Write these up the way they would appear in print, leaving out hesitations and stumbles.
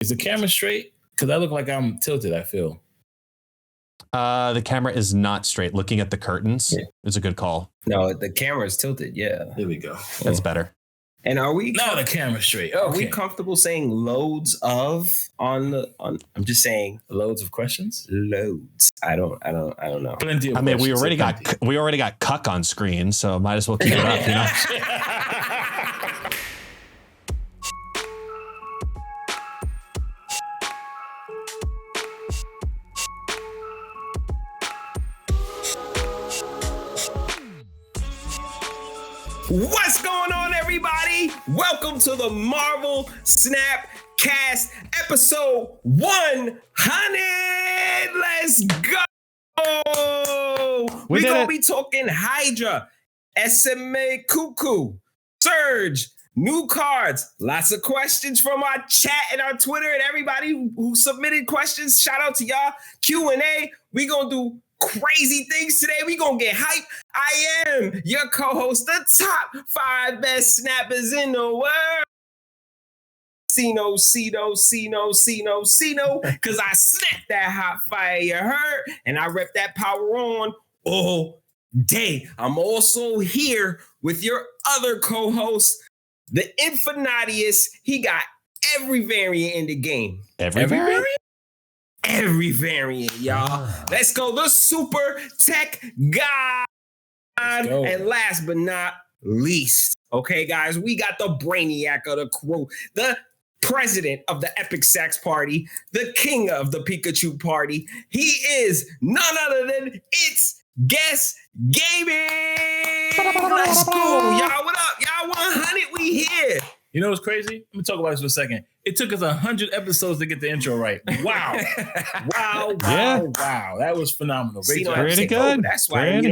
Is the camera straight? Because I look like I'm tilted, I feel. The camera is not straight. Looking at the curtains is a good call. No, the camera is tilted. Yeah. Here we go. That's better. And are we now the camera's straight? Are we comfortable saying loads of on? I'm just saying loads of questions. Loads. I don't know. Plenty of. I mean, we already got cuck on screen, so might as well keep it up. You know. What's going on, everybody? Welcome to the Marvel Snapcast episode 100. Let's go. We're going to be talking Hydra, Esme Cucko, Surge, new cards, lots of questions from our chat and our Twitter and everybody who submitted questions. Shout out to y'all. Q&A. We're going to do crazy things today. We gonna get hype. I am your co-host, the top 5 best snappers in the world. Cino, because I snapped that hot fire, you heard? And I rep that power on all day. I'm also here with your other co-host, the Infinitius. He got every variant in the game. Every variant? Every variant, y'all. Let's go. The super tech god. And last but not least, okay, guys, we got the brainiac of the crew, the president of the Epic Sax Party, the king of the Pikachu Party. He is none other than It's Guess Gaming. Let's go, y'all. What up? Y'all 100, we here. You know what's crazy? Let me talk about this for a second. It took us 100 episodes to get the intro right. Wow. Wow. That was phenomenal. Great job. Pretty good. That's why, I'm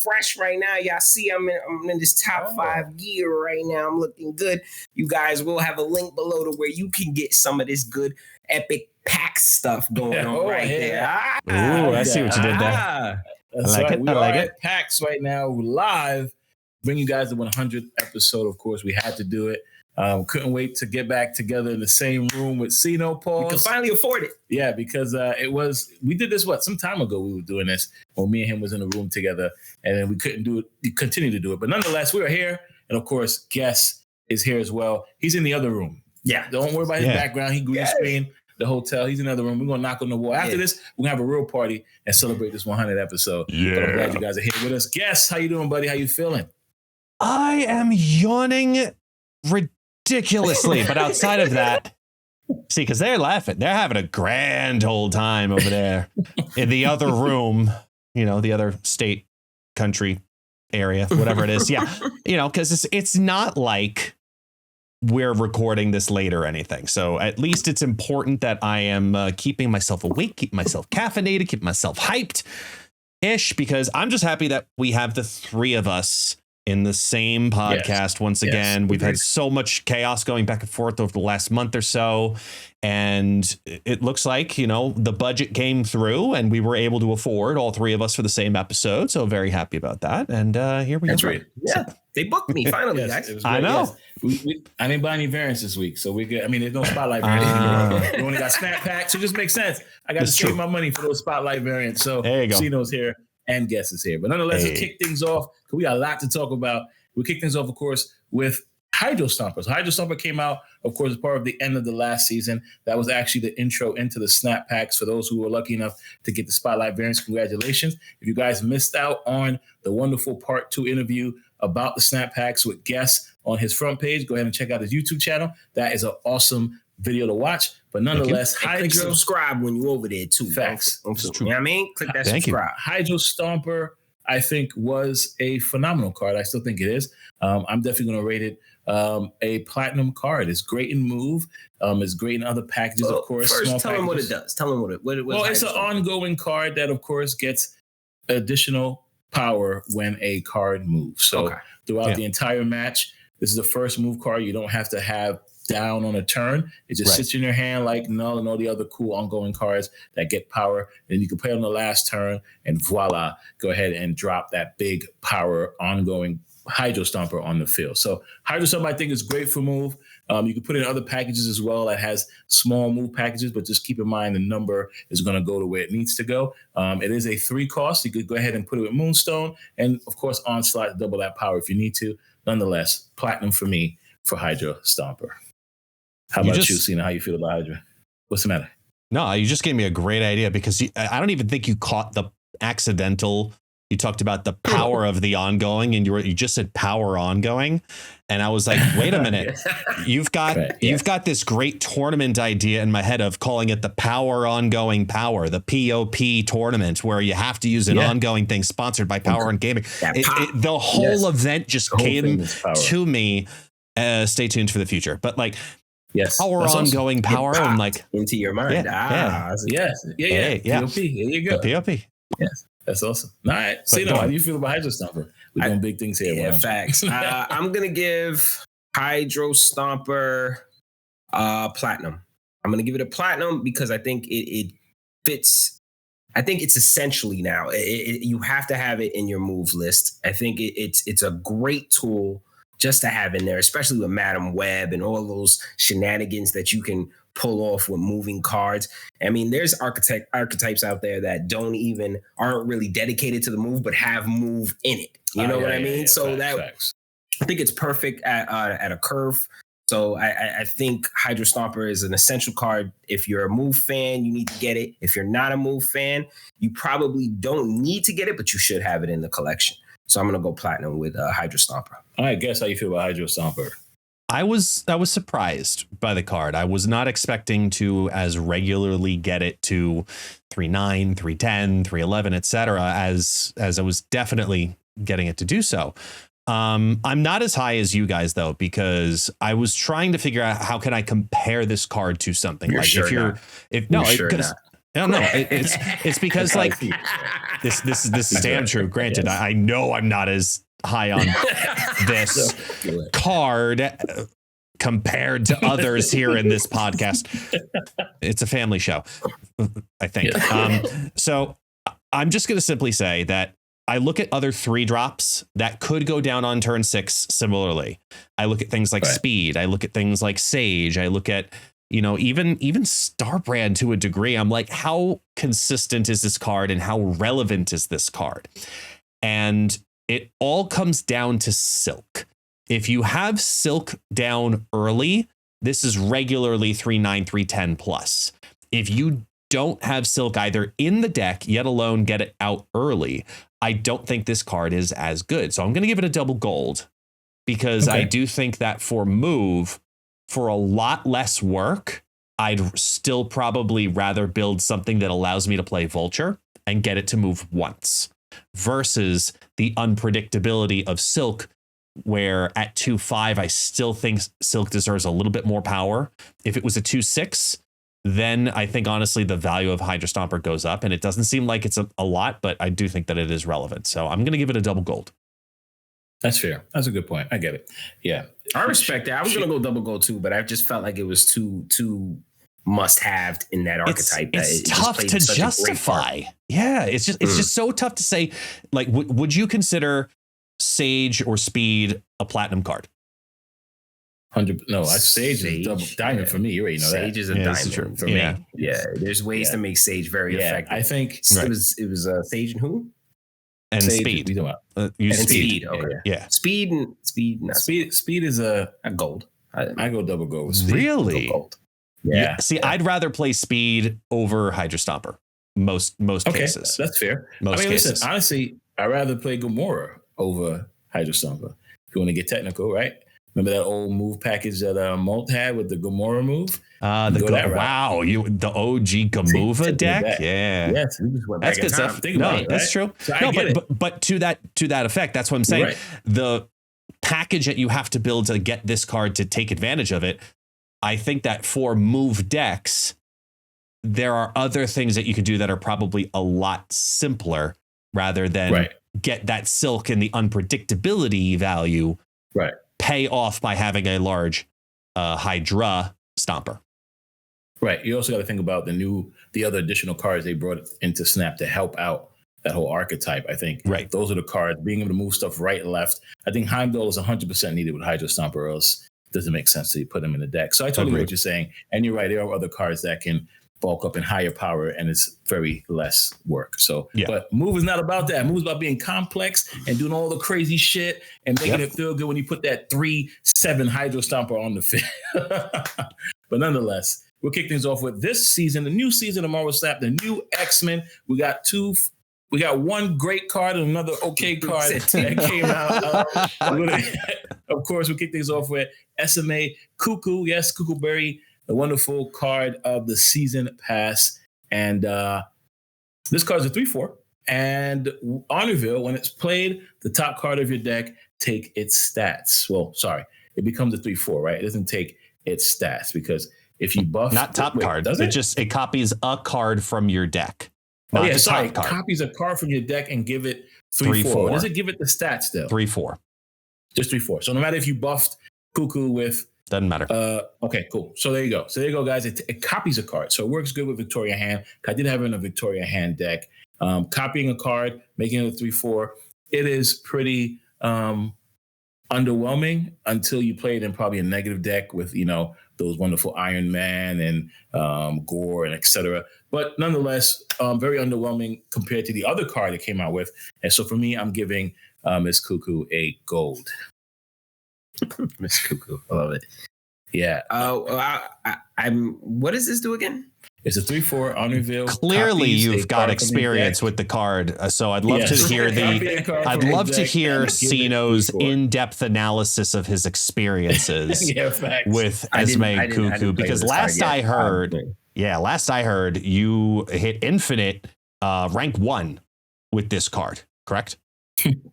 fresh right now. Y'all see I'm in this top 5 gear right now. I'm looking good. You guys will have a link below to where you can get some of this good Epic pack stuff going on there. Ooh, I see what you did there. I like it. We are at PAX right now live. Bring you guys the 100th episode. Of course, we had to do it. Couldn't wait to get back together in the same room with Cino, Paul. We could finally afford it. Yeah, because we did this, some time ago we were doing this when me and him was in the room together, and then we couldn't do it, we continue to do it. But nonetheless, we were here, and of course, Guess is here as well. He's in the other room. Yeah, don't worry about his background. He green screen the hotel. He's in the other room. We're going to knock on the wall. After this, we're going to have a real party and celebrate this 100th episode. Yeah. But I'm glad you guys are here with us. Guess, how you doing, buddy? How you feeling? I am yawning ridiculously, but outside of that, see, because they're laughing. They're having a grand old time over there in the other room, the other state, country, area, whatever it is. Yeah, because it's not like we're recording this late or anything. So at least it's important that I am keeping myself awake, keeping myself caffeinated, keeping myself hyped-ish, because I'm just happy that we have the 3 of us in the same podcast once again. We've had so much chaos going back and forth over the last month or so. And it looks like, the budget came through and we were able to afford all 3 of us for the same episode. So very happy about that. And here we go. That's right. Yeah. They booked me finally, guys. I know. Yes. I didn't buy any variants this week. So we good. I mean, there's no spotlight variants anymore. We only got snap packs. So it just makes sense. I got to save my money for those spotlight variants. So there you go. Cino's here and Guess is here. But nonetheless, let's kick things off, because we got a lot to talk about. We kick things off, of course, with Hydro Stomper. So Hydro Stomper came out, of course, as part of the end of the last season. That was actually the intro into the Snap Packs for those who were lucky enough to get the Spotlight variants. Congratulations. If you guys missed out on the wonderful part 2 interview about the Snap Packs with Guess on his front page, go ahead and check out his YouTube channel. That is an awesome video to watch. But nonetheless, click subscribe when you're over there too. Facts. You know what I mean? Click that subscribe. Hydro Stomper, I think, was a phenomenal card. I still think it is. I'm definitely going to rate it a platinum card. It's great in move. It's great in other packages, of course. First, tell them what it does. Tell them what it. Well, it's an ongoing card that, of course, gets additional power when a card moves. So throughout the entire match, this is the first move card you don't have to have down on a turn. It just sits in your hand like Null and all the other cool ongoing cards that get power. Then you can play on the last turn and voila, go ahead and drop that big power ongoing Hydro Stomper on the field. So Hydro Stomper, I think, is great for move. You can put in other packages as well that has small move packages, but just keep in mind the number is going to go to where it needs to go. It is a 3 cost. You could go ahead and put it with Moonstone, and of course Onslaught, double that power if you need to. Nonetheless, platinum for me for Hydro Stomper. How about you, Cena? How you feel about Hydra? What's the matter? No, you just gave me a great idea because I don't even think you caught the accidental. You talked about the power of the ongoing, and you just said power ongoing, and I was like, wait a minute, you've got this great tournament idea in my head of calling it the power ongoing power, the POP tournament, where you have to use an ongoing thing sponsored by Power on Gaming. The whole event just came to me. Stay tuned for the future, but like. Yes, power ongoing power. I'm like into your mind. Yes. POP. Here you go. The POP. Yes, that's awesome. All right. Cena, how do you feel about Hydro Stomper? We're doing big things here. Yeah, facts. I'm gonna give Hydro Stomper platinum. I'm gonna give it a platinum because I think it fits. I think it's essentially now. You have to have it in your move list. I think it's a great tool just to have in there, especially with Madam Web and all those shenanigans that you can pull off with moving cards. I mean, there's archetypes out there that aren't really dedicated to the move, but have move in it. You know what I mean? So facts. I think it's perfect at a curve. So I think Hydro Stomper is an essential card. If you're a move fan, you need to get it. If you're not a move fan, you probably don't need to get it, but you should have it in the collection. So I'm going to go platinum with Hydro Stomper. All right, guess how you feel about Hydro Stomper? I was surprised by the card. I was not expecting to as regularly get it to 3.9, 3.10, 3.11, etc. as I was definitely getting it to do so. I'm not as high as you guys though, because I was trying to figure out how can I compare this card to something. You're like sure if you're not. if no, you're because I don't know. It's because like this is damn true. Granted, I know I'm not as high on this card compared to others here in this podcast. It's a family show, I think. So I'm just going to simply say that I look at other 3-drops that could go down on turn 6 similarly. I look at things like Speed. I look at things like Sage. I look at even Starbrand to a degree. I'm like, how consistent is this card and how relevant is this card? And it all comes down to Silk. If you have Silk down early, this is regularly 3.9, 3.10 plus. If you don't have Silk either in the deck, yet alone get it out early, I don't think this card is as good. So I'm going to give it a double gold because I do think that for move, for a lot less work, I'd still probably rather build something that allows me to play Vulture and get it to move once versus the unpredictability of Silk, where at 2.5, I still think Silk deserves a little bit more power. If it was a 2.6, then I think, honestly, the value of Hydro Stomper goes up, and it doesn't seem like it's a lot, but I do think that it is relevant. So I'm going to give it a double gold. That's fair. That's a good point. I get it. Yeah. I respect that. I was going to go double gold too, but I just felt like it was too must-have in that archetype. It's tough to justify. Yeah, it's just so tough to say. Like, would you consider Sage or Speed a platinum card? 100. No, Sage is double diamond for me. You already know Sage that. is a diamond for me. Yeah, there's ways to make Sage very effective. I think it was Sage and who? And Sage, Speed. Speed. Okay. Yeah. Speed is a gold. I go double gold with Speed. Really? Go gold. Yeah. See, I'd rather play Speed over Hydro Stomper. Most cases. That's fair. Most cases. Listen, honestly, I'd rather play Gamora over Hydro Stomper. If you want to get technical, right? Remember that old move package that Molt had with the Gamora move? The OG Gamova deck? Yeah. Yes, we just went back. That's good stuff. That's true. So but to that effect, that's what I'm saying. Right. The package that you have to build to get this card to take advantage of it, I think that for move decks, there are other things that you could do that are probably a lot simpler rather than get that Silk and the unpredictability value. Right. Pay off by having a large Hydra Stomper. Right. You also got to think about the other additional cards they brought into Snap to help out that whole archetype. I think those are the cards, being able to move stuff right and left. I think Heimdall is 100% needed with Hydro Stomper, or else doesn't make sense to put them in the deck. So I totally get what you're saying. And you're right. There are other cards that can bulk up in higher power and it's very less work. So, but Move is not about that. Move is about being complex and doing all the crazy shit and making it feel good when you put that 3/7 Hydro Stomper on the field. But nonetheless, we'll kick things off with this season, the new season of Marvel Snap, the new X-Men. We got one great card and another okay card that came out. Of course, we'll kick things off with Esme Cucko. Yes, Cucko Berry, the wonderful card of the season pass. And this card's a 3/4. And on reveal, when it's played, the top card of your deck take its stats. Well, sorry, it becomes a 3/4, right? It doesn't take its stats because if you buff... Not top card. It copies a card from your deck. Copies a card from your deck and give it 3/4. Does it give it the stats though? 3/4. Just 3/4. So no matter if you buffed Cucko with... Doesn't matter. Okay, cool. So there you go, guys. It copies a card. So it works good with Victoria Hand. I did have it in a Victoria Hand deck. Copying a card, making it a 3/4. It is pretty underwhelming until you play it in probably a negative deck with, those wonderful Iron Man and Gore and etc. But nonetheless, very underwhelming compared to the other card it came out with. And so for me, I'm giving Miss Cucko a gold. Miss Cucko, I love it. Yeah. What does this do again? It's a 3/4 on reveal. Clearly, you've got experience with the card, so I'd love to hear Sino's in-depth analysis of his experiences with Esme Cucko. Because last I heard, you hit infinite rank 1 with this card. Correct?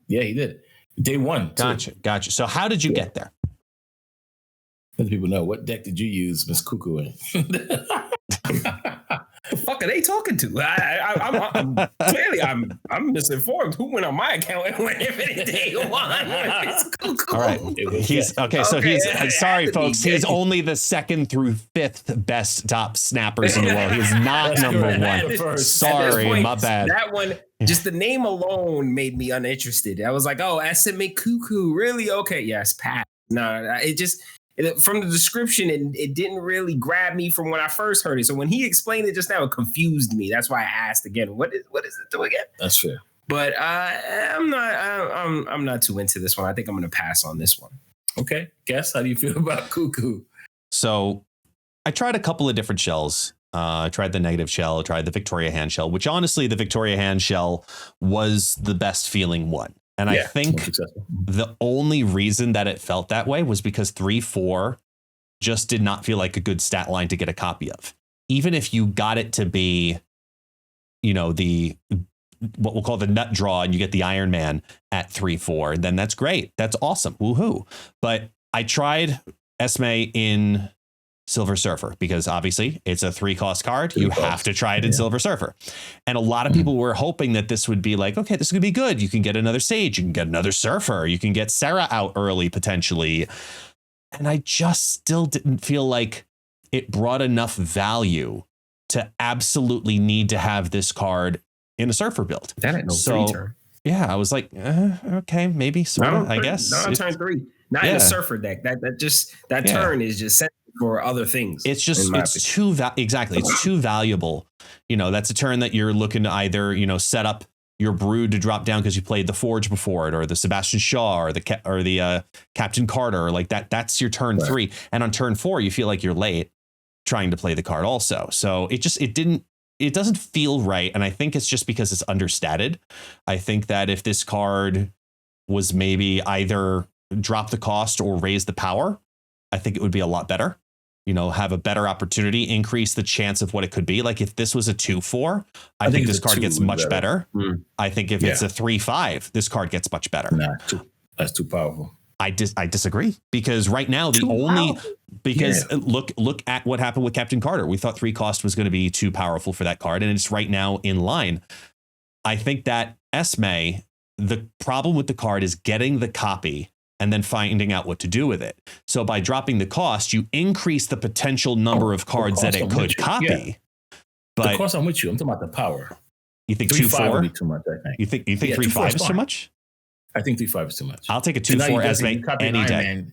Yeah, he did. Day 1. Gotcha. So how did you get there? Let people know, what deck did you use Miss Cucko in? The fuck are they talking to? I'm misinformed. Who went on my account and went infinite day 1? All right. Sorry, folks. He's only the 2nd through 5th best top snappers in the world. He's not number 1. Sorry, my bad. That one, just the name alone made me uninterested. I was like, oh, Esme Cucko, really? Okay, yes, Pat. No, from the description, it didn't really grab me from when I first heard it. So when he explained it just now, it confused me. That's why I asked again. What is it do again? That's fair. But I'm not too into this one. I think I'm going to pass on this one. Okay, Guess how do you feel about Cucko? So I tried a couple of different shells. I tried the negative shell. I tried the Victoria Hand shell, which honestly, the Victoria Hand shell was the best feeling one. And I think the only reason that it felt that way was because 3/4 just did not feel like a good stat line to get a copy of. Even if you got it to be, the what we'll call the nut draw and you get the Iron Man at 3/4, then that's great. That's awesome. Woohoo. But I tried Esme in Silver Surfer because obviously it's a 3-cost card. You have to try it in Silver Surfer. And a lot of people were hoping that this would be like, okay, this is going to be good. You can get another Sage. You can get another Surfer. You can get Sarah out early potentially. And I just still didn't feel like it brought enough value to absolutely need to have this card in a Surfer build. That ain't no 3-turn. Yeah, I was like, okay, maybe. So I guess. Not on turn 3. Not in a Surfer deck. That turn is just set for other things. It's just it's too valuable. That's a turn that you're looking to either set up your Brood to drop down because you played the Forge before it, or the Sebastian Shaw, or the Captain Carter, like that. That's your turn 3, and on turn 4 you feel like you're late trying to play the card also. So it doesn't feel right, and I think it's just because it's understated. I think that if this card was maybe either drop the cost or raise the power, I think it would be a lot better. Have a better opportunity, increase the chance of what it could be. Like if this was a 2/4, I think this card gets much better. I think if it's a 3/5, this card gets much better. That's too powerful. I disagree because right now look at what happened with Captain Carter. We thought 3-cost was going to be too powerful for that card, and it's right now in line. I think that Esme, the problem with the card is getting the copy and then finding out what to do with it. So by dropping the cost, you increase the potential number of cards that it could copy. Yeah. But the cost, I'm with you. I'm talking about the power. You think 2/4 would be too much? I think. You think 3/5 is too much? I think 3/5 is too much. I'll take a 2/4 Esme any day.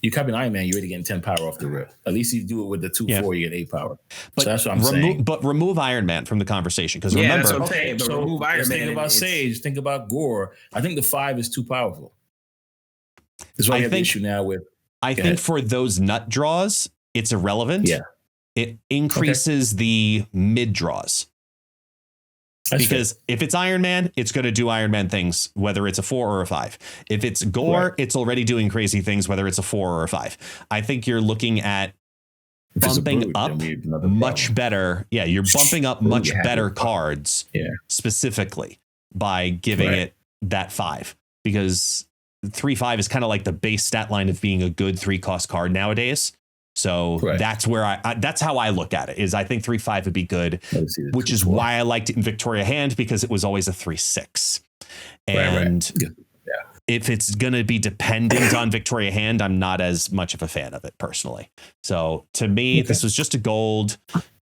You copy an Iron Man, you're already getting 10 power off the rip. At least you do it with the 2-4, you get 8 power. But so that's what I'm saying. But remove Iron Man from the conversation because Yeah, remember, that's what I'm saying. But remove Iron Man. Think about Sage. Think about Gore. I think the 5 is too powerful. That's why I have the issue now with. I think for those nut draws, it's irrelevant. Yeah, it increases the mid draws. Because if it's Iron Man, it's going to do Iron Man things, whether it's a 4 or a 5. If it's Gore, it's already doing crazy things, whether it's a 4 or a 5. I think you're looking at bumping up much better. Yeah, you're bumping up much better cards specifically by giving it that 5. Because 3/5 is kind of like the base stat line of being a good 3-cost card nowadays. So that's where that's how I look at it. Is I think 3/5 would be good, which is why I liked it in Victoria Hand because it was always a 3/6. And if it's going to be dependent on Victoria Hand, I'm not as much of a fan of it personally. So to me, this was just a gold.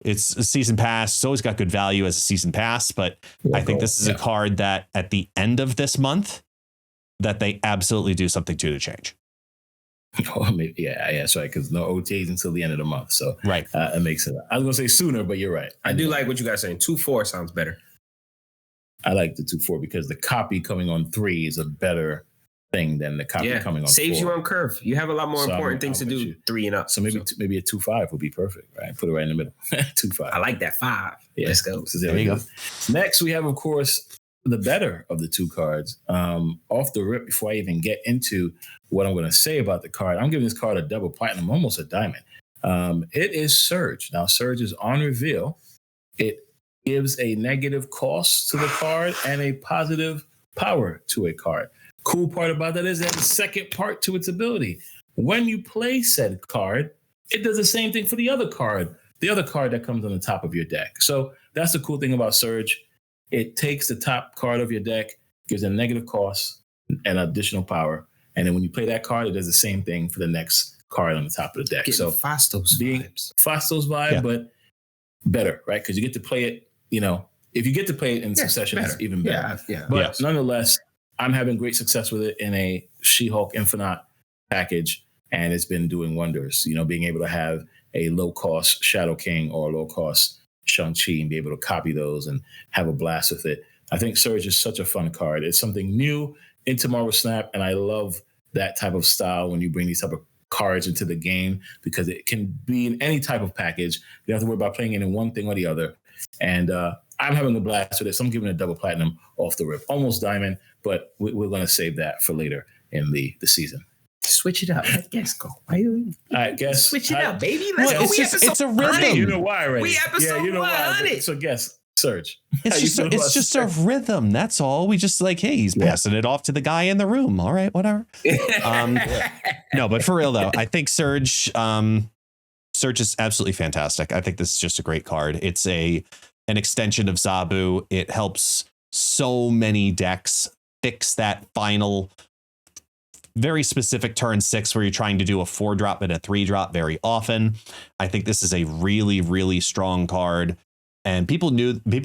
It's a season pass. It's always got good value as a season pass, but I think this is a card that at the end of this month that they absolutely do something to change. Oh, maybe, that's right. Because no OTAs until the end of the month, so it makes it. I was gonna say sooner, but you're right. I do like what you guys are saying. 2/4 sounds better. I like the 2/4 because the copy coming on 3 is a better thing than the copy coming on 4. Saves you on curve. You have a lot more important things to do 3 and up. So maybe a 2/5 would be perfect, right? Put it right in the middle. 2/5. I like that 5. Yeah, let's go. So there you go. Next, we have, of course, the better of the 2 cards. Off the rip, before I even get into what I'm going to say about the card, I'm giving this card a double platinum, almost a diamond. It is Surge. Now, Surge is on reveal. It gives a negative cost to the card and a positive power to a card. Cool part about that is that the second part to its ability. When you play said card, it does the same thing for the other card that comes on the top of your deck. So that's the cool thing about Surge. It takes the top card of your deck, gives a negative cost and additional power. And then when you play that card, it does the same thing for the next card on the top of the deck. So Fastos vibe, but better, right? Because you get to play it, if you get to play it in succession, it's even better. But nonetheless, I'm having great success with it in a She-Hulk Infinite package, and it's been doing wonders. Being able to have a low-cost Shadow King or a low-cost Shang-Chi and be able to copy those and have a blast with it. I think Surge is such a fun card. It's something new into Marvel Snap, and I love that type of style when you bring these type of cards into the game because it can be in any type of package. You don't have to worry about playing it in one thing or the other. And I'm having a blast with it, so I'm giving it a double platinum off the rip. Almost diamond, but we're going to save that for later in the season. Switch it up. Let Guess go. All right, Guess. Switch it up, baby. Let's go. It's a rhythm. You know why already. We episode 100. So Guess. Surge. It's just a rhythm. That's all. We just he's passing it off to the guy in the room. All right, whatever. No, but for real though, I think Surge is absolutely fantastic. I think this is just a great card. It's an extension of Zabu. It helps so many decks fix that final very specific turn 6 where you're trying to do a 4-drop and a 3-drop very often. I think this is a really, really strong card. And people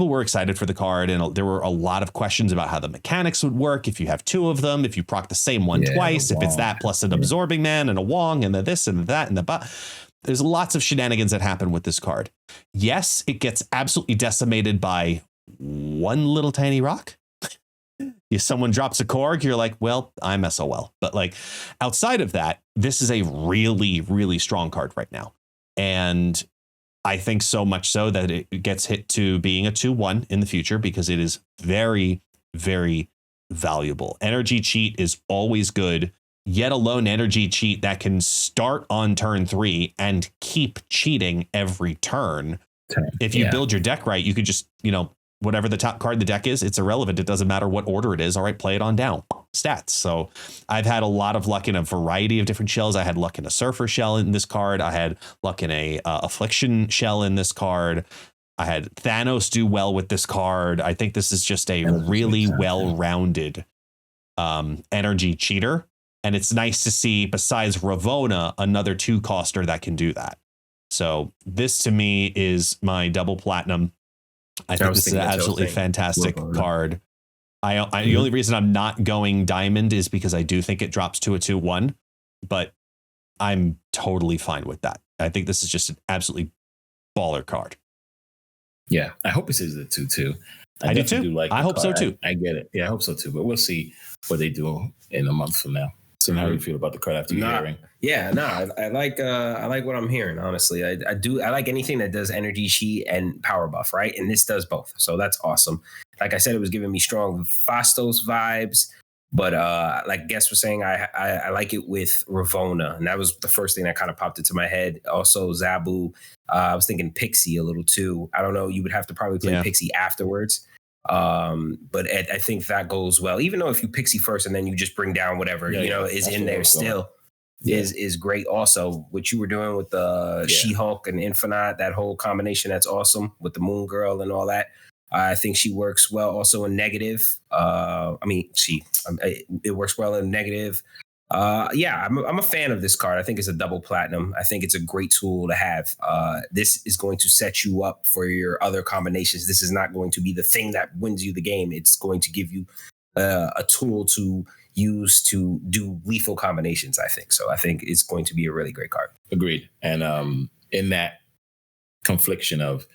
were excited for the card, and there were a lot of questions about how the mechanics would work if you have 2 of them, if you proc the same one twice, if it's that plus an Absorbing Man and a Wong and the this and that and the there's lots of shenanigans that happen with this card. Yes, it gets absolutely decimated by one little tiny rock. If someone drops a Korg, you're like, well, I'm SOL. But outside of that, this is a really, really strong card right now. And I think so much so that it gets hit to being a 2/1 in the future because it is very, very valuable. Energy cheat is always good, yet alone energy cheat that can start on turn 3 and keep cheating every turn. If you build your deck right, you could just, whatever the top card in the deck is, it's irrelevant. It doesn't matter what order it is. All right, play it on down. Stats. So I've had a lot of luck in a variety of different shells. I had luck in a Surfer shell in this card. I had luck in a Affliction shell in this card. I had Thanos do well with this card. I think this is just a really well-rounded energy cheater. And it's nice to see, besides Ravonna, another 2-coster that can do that. So this to me is my double platinum. I think this is an absolutely fantastic card. The only reason I'm not going diamond is because I do think it drops to a 2/1, but I'm totally fine with that. I think this is just an absolutely baller card. Yeah, I hope it says the 2/2. I do too. I hope so too. I get it. Yeah, I hope so too. But we'll see what they do in a month from now. So how do you feel about the card after hearing? Yeah, no, I like what I'm hearing. Honestly, I like anything that does energy sheet and power buff, right? And this does both, so that's awesome. Like I said, it was giving me strong Fastos vibes, but like Guest was saying, I like it with Ravonna, and that was the first thing that kind of popped into my head. Also, Zabu. I was thinking Pixie a little too. I don't know. You would have to probably play Pixie afterwards. But I think that goes well, even though if you Pixie first and then you just bring down whatever, is in there still is great. Also, what you were doing with the She-Hulk and Infinite, that whole combination, that's awesome with the Moon Girl and all that. I think she works well also in negative. It works well in negative. I'm a fan of this card. I think it's a double platinum. I think it's a great tool to have. This is going to set you up for your other combinations. This is not going to be the thing that wins you the game. It's going to give you a tool to use to do lethal combinations, I think. So I think it's going to be a really great card. Agreed. And in that confliction of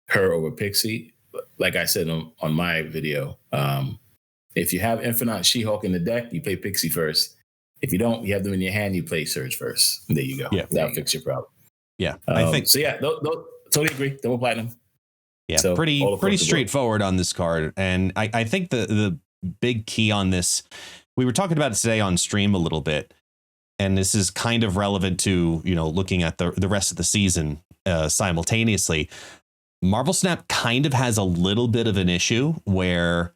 her over Pixie, like I said on my video, if you have Infinite She-Hulk in the deck, you play Pixie first. If you don't, you have them in your hand, you play Surge first. And there you go. Yeah, that'll fix your problem. Yeah, I think so. Yeah, totally agree. Double platinum. Yeah, so pretty straightforward on this card, and I think the big key on this, we were talking about it today on stream a little bit, and this is kind of relevant to looking at the rest of the season simultaneously. Marvel Snap kind of has a little bit of an issue where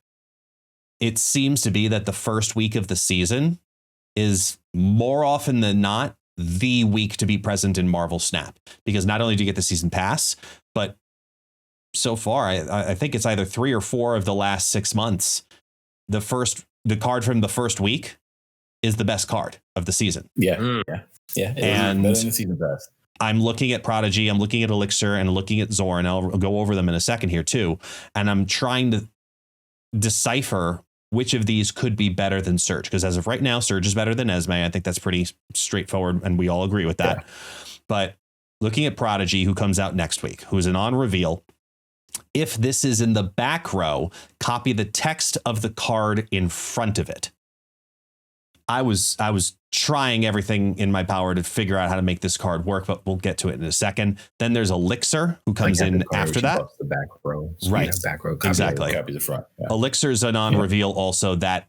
it seems to be that the first week of the season is more often than not the week to be present in Marvel Snap, because not only do you get the season pass, but so far I think it's either 3 or 4 of the last 6 months, the card from the first week is the best card of the season. Yeah. And better than the season pass. I'm looking at Prodigy, I'm looking at Elixir, and looking at Zorn. I'll go over them in a second here too, and I'm trying to decipher which of these could be better than Surge, because as of right now, Surge is better than Esme. I think that's pretty straightforward, and we all agree with that. Yeah. But looking at Prodigy, who comes out next week, who's an on reveal, if this is in the back row, copy the text of the card in front of it. I was trying everything in my power to figure out how to make this card work, but we'll get to it in a second. Then there's Elixir, who comes in after that. The back row. Right. Back row. Exactly. Copy the front. Yeah. Elixir's an on reveal also that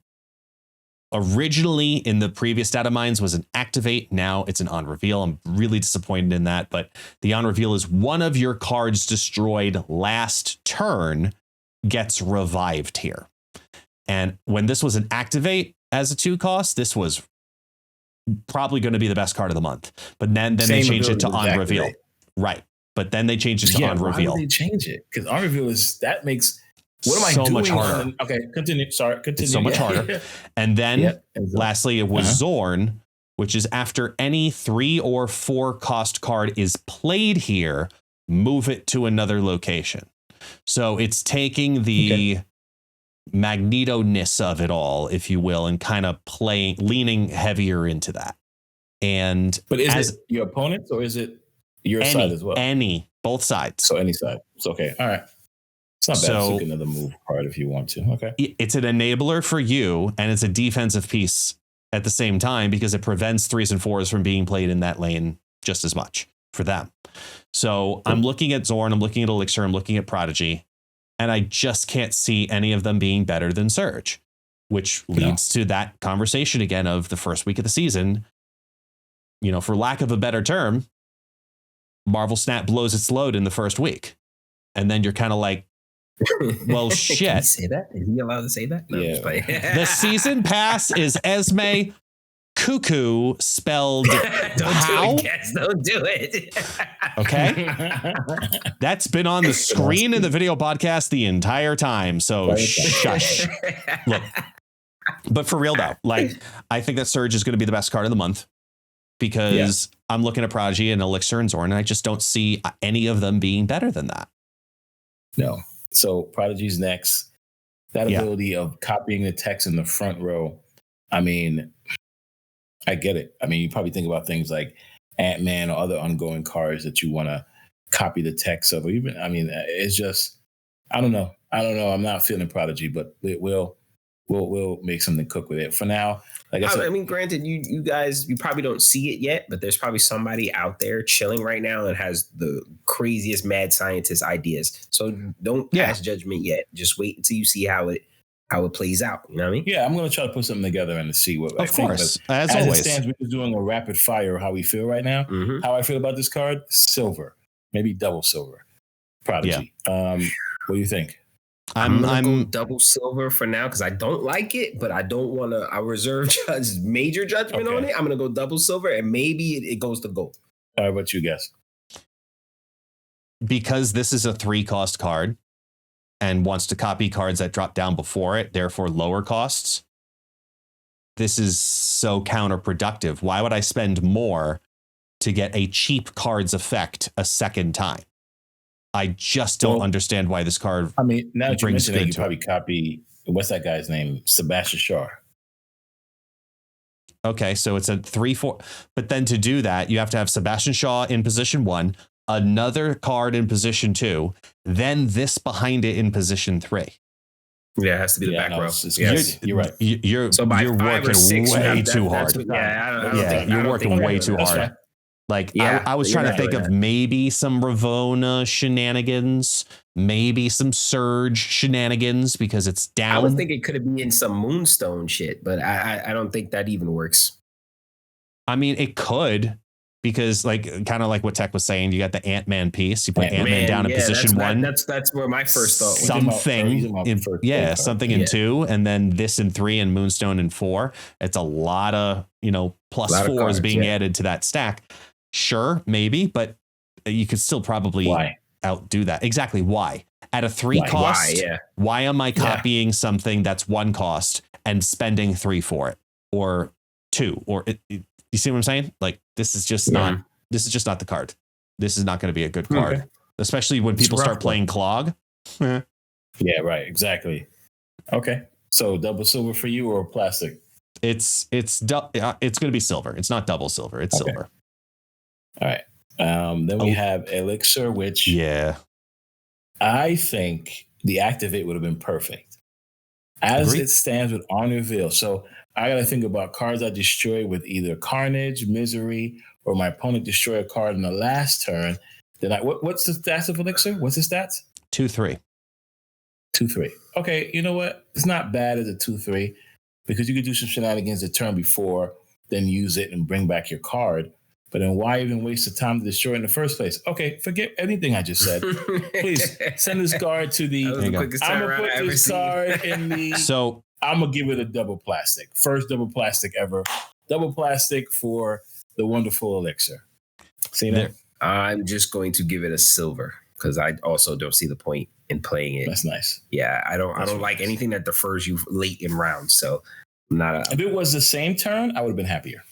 originally in the previous data mines was an activate. Now it's an on reveal. I'm really disappointed in that, but the on reveal is one of your cards destroyed last turn gets revived here. And when this was an activate as a 2 cost, this was probably going to be the best card of the month. But then they changed it to on reveal. Right. But then they changed it to on reveal. Why did they change it? Because on reveal makes what am I doing? So much harder. Okay, continue. Sorry, continue. It's so much harder. And then lastly, it was Zorn, which is after any 3 or 4 cost card is played here, move it to another location. So it's taking the Magneto-ness of it all, if you will, and kind of leaning heavier into that. But is it your opponent's or is it your side as well? Both sides. So any side. It's okay. All right. It's not bad to take another move card if you want to. Okay. It's an enabler for you, and it's a defensive piece at the same time, because it prevents 3s and 4s from being played in that lane just as much for them. So I'm looking at Zorn, I'm looking at Elixir, I'm looking at Prodigy, and I just can't see any of them being better than Surge, which leads to that conversation again of the first week of the season. For lack of a better term, Marvel Snap blows its load in the first week. And then you're kind of like, well, shit. Can he say that? Is he allowed to say that? No, yeah. The season pass is Esme Cucko spelled how? Don't do it. Okay. That's been on the screen in the video podcast the entire time. So shush. Look, but for real though, I think that Surge is going to be the best card of the month, because I'm looking at Prodigy and Elixir and Zorn, and I just don't see any of them being better than that. No. So Prodigy's next. That ability of copying the text in the front row. I mean, I get it. I mean, you probably think about things like Ant-Man or other ongoing cards that you want to copy the text of, or even, I mean, it's just, I don't know. I'm not feeling Prodigy, but we'll make something cook with it. For now, like I said, I mean, granted, you guys, you probably don't see it yet, but there's probably somebody out there chilling right now that has the craziest mad scientist ideas. So don't pass judgment yet. Just wait until you see how it plays out. You know what I mean? Yeah, I'm going to try to put something together and to see what. Of course, as always. It stands, we're just doing a rapid fire how we feel right now. Mm-hmm. How I feel about this card: silver, maybe double silver. Prodigy. Yeah. What do you think? I'm go double silver for now because I don't like it, but I don't want to. I reserve major judgment on it. I'm gonna go double silver, and maybe it goes to gold. All right, what you guess? Because this is a 3-cost card and wants to copy cards that drop down before it, therefore lower costs. This is so counterproductive. Why would I spend more to get a cheap card's effect a second time? I just don't understand why this card. I mean, now that you mention it, you probably copy, what's that guy's name? Sebastian Shaw. Okay, so it's a 3-4. But then to do that, you have to have Sebastian Shaw in position 1, another card in position 2, then this behind it in position 3. Yeah, it has to be the back row. Yes, you're right. You're working way too hard. You're working way too hard. Like, I was trying to think of maybe some Ravona shenanigans, maybe some Surge shenanigans because it's down. I would think it could have been in some Moonstone shit, but I don't think that even works. I mean, it could, because like kind of like what Tech was saying, you got the Ant-Man piece. You put Ant-Man down in position 1. That's where my first thought was. Something in 2, and then this in 3 and Moonstone in 4. It's a lot of, plus 4s being added to that stack. Sure, maybe, but you could still probably outdo that. Exactly. Why? At a 3 cost, why am I copying something that's 1 cost and spending 3 for it, or 2? Or you see what I'm saying? Like, this is just not the card. This is not going to be a good card, especially when people start playing Clog. Yeah, right. Exactly. Okay. So double silver for you or plastic? It's going to be silver. It's not double silver. It's silver. All right. Then we have Elixir, which I think the activate would have been perfect as it stands with On Reveal. So I got to think about cards I destroy with either Carnage, Misery, or my opponent destroy a card in the last turn. Then what's the stats of Elixir? What's the stats? 2/3. 2/3. Okay, you know what? It's not bad as a 2/3 because you could do some shenanigans the turn before, then use it and bring back your card. But then why even waste the time to destroy it in the first place? Okay, forget anything I just said. Please send this card to the. I'm gonna put this card in the. So I'm gonna give it a double plastic. First double plastic ever. Double plastic for the wonderful Elixir. See that? I'm just going to give it a silver because I also don't see the point in playing it. That's nice. Yeah, I don't like anything that defers you late in rounds. So I'm not. If it was the same turn, I would have been happier.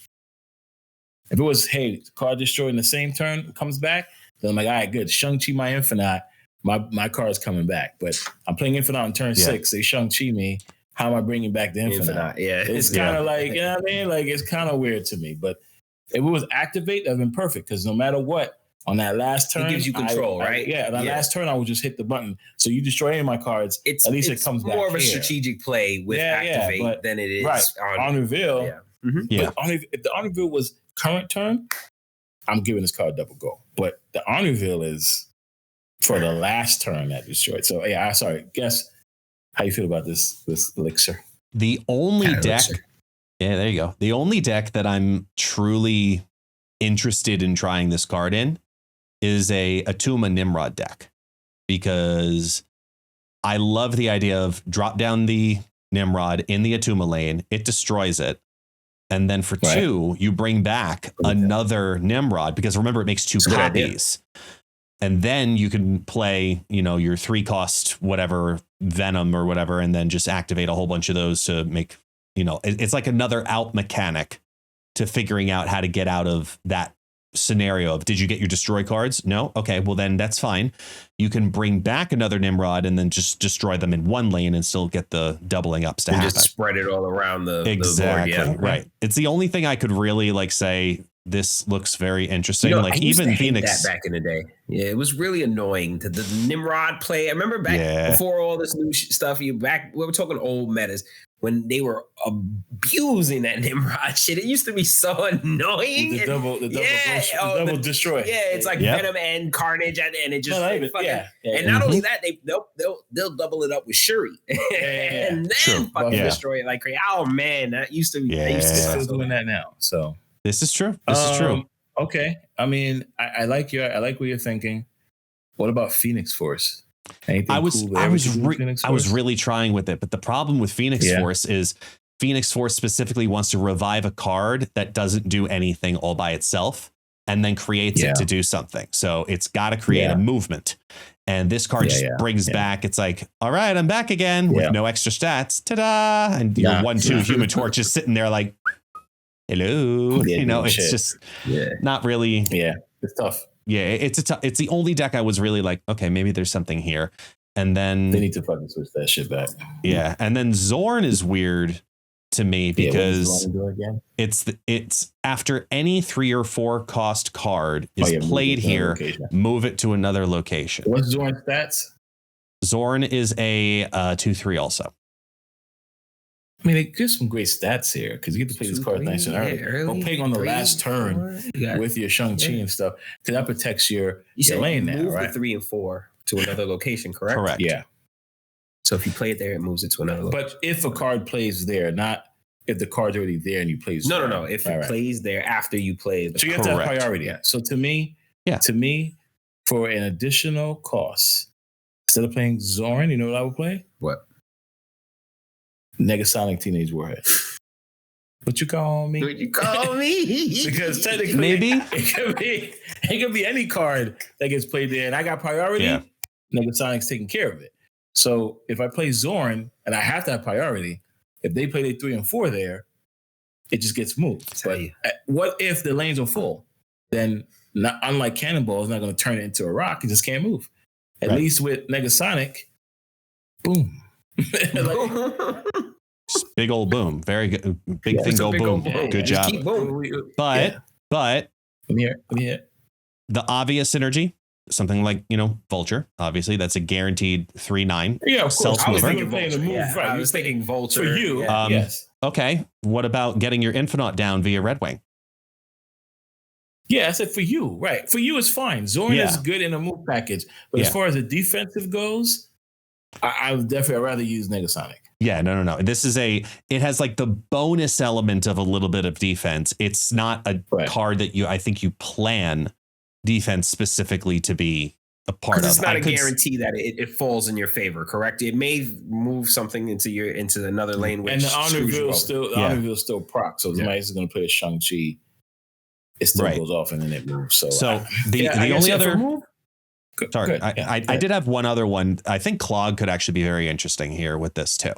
If it was, hey, card destroyed in the same turn, comes back, then I'm like, all right, good. Shang-Chi my Infinite, my card's coming back. But I'm playing Infinite on turn 6. They Shang-Chi me. How am I bringing back the Infinite? Yeah. It's kind of like, you know what I mean? Like, it's kind of weird to me. But if it was activate, that would have been perfect. Because no matter what, on that last turn, it gives you control, right? On that last turn, I would just hit the button. So you destroy any of my cards, at least it comes back. It's more of a strategic play with activate than it is on reveal. Yeah. Mm-hmm. But if the on reveal was current turn, I'm giving this card double go. But the on reveal is for the last turn that destroyed. So guess how you feel about this Elixir. The only deck. Yeah, there you go. The only deck that I'm truly interested in trying this card in is a Atuma Nimrod deck, because I love the idea of drop down the Nimrod in the Atuma lane. It destroys it. And then for 2, you bring back another Nimrod, because remember, it makes 2 copies. And then you can play, your 3-cost, whatever, Venom or whatever, and then just activate a whole bunch of those to make, it's like another out mechanic to figuring out how to get out of that scenario of, did you get your destroy cards? No. Okay, well then that's fine. You can bring back another Nimrod and then just destroy them in one lane and still get the doubling ups to happen. Just spread it all around the exactly board, right. It's the only thing I could really like say this looks very interesting. Like even Phoenix that back in the day. Yeah, it was really annoying to the Nimrod play. I remember back before all this new stuff. We were talking old metas when they were abusing that Nimrod shit. It used to be so annoying. The double destroy. Yeah, it's like Venom and Carnage, and it just And not only that, they'll double it up with Shuri, and then fucking destroy it like crazy. Oh man, that used to be. They used to still doing that now. So this is true. This is true. Okay, I mean, I like what you're thinking. What about Phoenix Force? I was really trying with it, but the problem with Phoenix Force is Phoenix Force specifically wants to revive a card that doesn't do anything all by itself and then creates it to do something. So it's got to create a movement. And this card just brings back, it's like, all right, I'm back again with no extra stats. Ta-da! And your 1/2 Human Torch is sitting there like, hello. It's just not really. Yeah, it's tough. Yeah, it's the only deck I was really like, okay, maybe there's something here. And then they need to fucking switch that shit back. Yeah, and then Zorn is weird to me because it's after any 3 or 4 cost card is played here, move it to another location. What's Zorn's stats? Zorn is a 2/3 also. I mean, it gives some great stats here because you get to play these cards nice and early. Or playing on the last turn with your Shang-Chi and stuff, because that protects your lane now, right? The 3 and 4 to another location, correct? Correct. Yeah. So if you play it there, it moves it to another location. But if a card plays there, not if the card's already there and you play Zorn. No. If it plays there after you play the So you have to have priority. Yeah. So to me, for an additional cost, instead of playing Zorn, you know what I would play? What? Negasonic Teenage Warhead. What you call me? What you call me? Because technically, maybe it could be any card that gets played there, and I got priority. Yeah. Negasonic's taking care of it. So if I play Zorn and I have to have priority, if they play their 3 and 4 there, it just gets moved. But what if the lanes are full? Then, unlike Cannonball, it's not going to turn it into a rock. It just can't move. At least with Negasonic, boom. Big old boom. Very good. Big thing go boom. Good job. But I'm here. The obvious synergy, something like, Vulture, obviously that's a guaranteed 3/9. Yeah, of course. I was thinking Vulture. I was thinking Vulture. For you. Yes. Okay. What about getting your Infinite down via Red Wing? Yeah, I said for you. Right. For you, it's fine. Zorn is good in a move package. But as far as the defensive goes, I would definitely rather use Negasonic. Yeah, no. It has like the bonus element of a little bit of defense. It's not a card that I think you plan defense specifically to be a part of. It's not a guarantee that it falls in your favor, correct? It may move something into another lane. Which and the Honorville still proc. So somebody's going to play a Shang-Chi. It still goes off and then it moves. So the only other... Sorry, I did have one other one. I think Clog could actually be very interesting here with this too.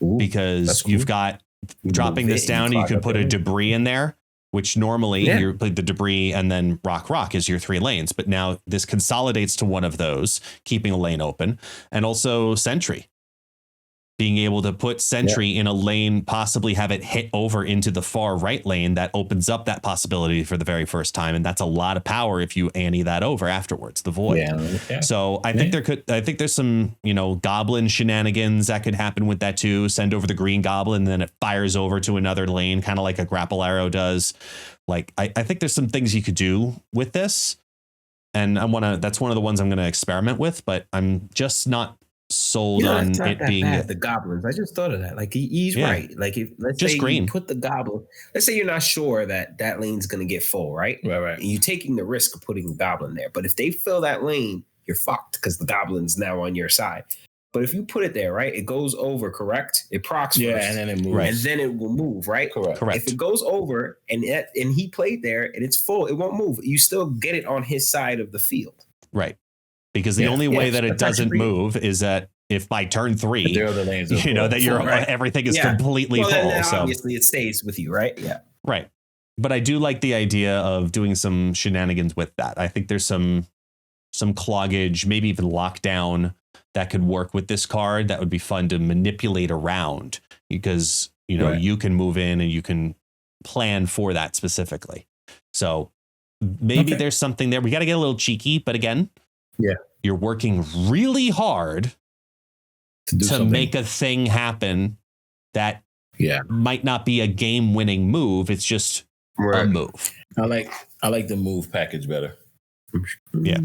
Ooh, because you've got dropping this down, and you can put a debris in there, which normally you play the debris and then rock is your 3 lanes. But now this consolidates to one of those, keeping a lane open, and also Sentry. Being able to put Sentry in a lane, possibly have it hit over into the far right lane, that opens up that possibility for the very first time. And that's a lot of power if you ante that over afterwards, the void. Yeah. So I think there's some, goblin shenanigans that could happen with that too. Send over the green goblin, and then it fires over to another lane, kind of like a grapple arrow does. Like, I think there's some things you could do with this. And that's one of the ones I'm going to experiment with, but I'm just not sold on it being the goblins. I just thought of that. Like he's right. Like let's say you put the goblin. Let's say you're not sure that lane's going to get full, right? Right. And you're taking the risk of putting the goblin there. But if they fill that lane, you're fucked because the goblin's now on your side. But if you put it there, right, it goes over, correct? It procs first, and then it moves, and then it will move, right? Correct. If it goes over and he played there and it's full, it won't move. You still get it on his side of the field, right? Because the only way that it doesn't move is that if by turn 3, that everything is completely full. Then so obviously it stays with you, right? Yeah. Right. But I do like the idea of doing some shenanigans with that. I think there's some cloggage, maybe even lockdown that could work with this card. That would be fun to manipulate around because, you can move in and you can plan for that specifically. So maybe there's something there. We got to get a little cheeky, but again, you're working really hard to make a thing happen that might not be a game-winning move. It's just a move. I like the move package better. Yeah.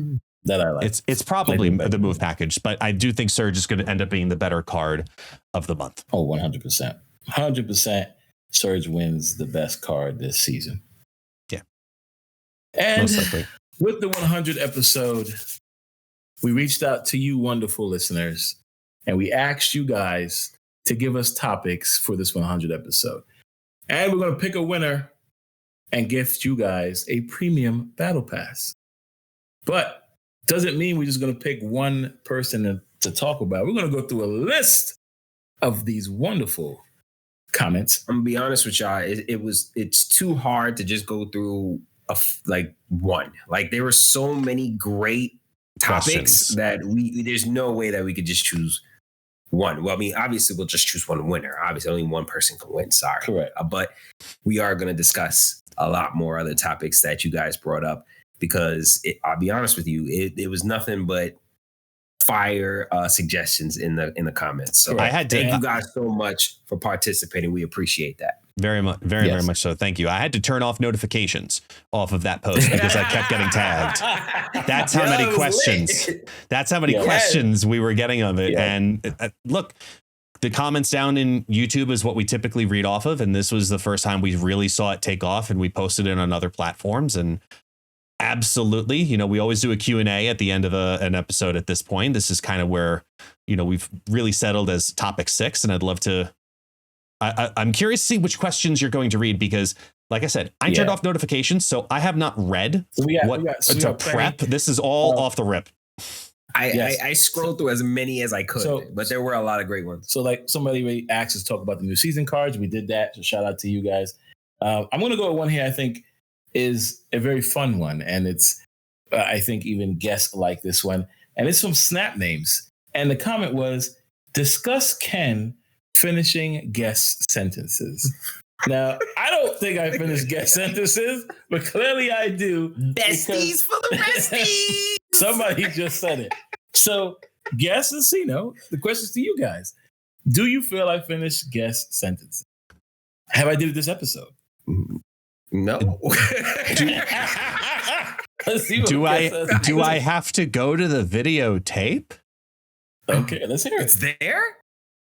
That I like. It's probably the move package, but I do think Surge is going to end up being the better card of the month. Oh, 100%. 100% Surge wins the best card this season. Yeah. And with the 100th episode, we reached out to you wonderful listeners and we asked you guys to give us topics for this 100th episode. And we're going to pick a winner and gift you guys a premium battle pass. But doesn't mean we're just going to pick one person to talk about. We're going to go through a list of these wonderful comments. I'm gonna be honest with y'all. It's too hard to just go through one. Like there were so many great topics that there's no way that we could just choose one. Well, I mean, obviously we'll just choose one winner. Obviously only one person can win. Sorry. Correct. But we are going to discuss a lot more other topics that you guys brought up because I'll be honest with you, it was nothing but fire suggestions in the comments. So thank you guys so much for participating. We appreciate that. Very much, very much so. Thank you. I had to turn off notifications off of that post because I kept getting tagged. That's how many questions. That's how many questions we were getting of it. Yeah. And look, the comments down in YouTube is what we typically read off of. And this was the first time we really saw it take off and we posted it on other platforms. And absolutely, we always do a Q&A at the end of an episode at this point. This is kind of where, we've really settled as topic 6. And I'd love to, I'm curious to see which questions you're going to read because, like I said, I turned off notifications, so I have not read to prep. This is all off the rip. I scrolled through as many as I could, but there were a lot of great ones. So like somebody really asked us to talk about the new season cards. We did that. So shout out to you guys. I'm going to go with one here I think is a very fun one. And it's, I think even guests like this one. And it's from Snap Names. And the comment was, discuss Ken finishing guest sentences. Now, I don't think I finished guest sentences, but clearly I do. Besties for the resties. Somebody just said it. So, guess and Cino, the question's to you guys. Do you feel I finished guest sentences? Have I did it this episode? No. Do I have to go to the videotape? Okay, let's hear it. It's there?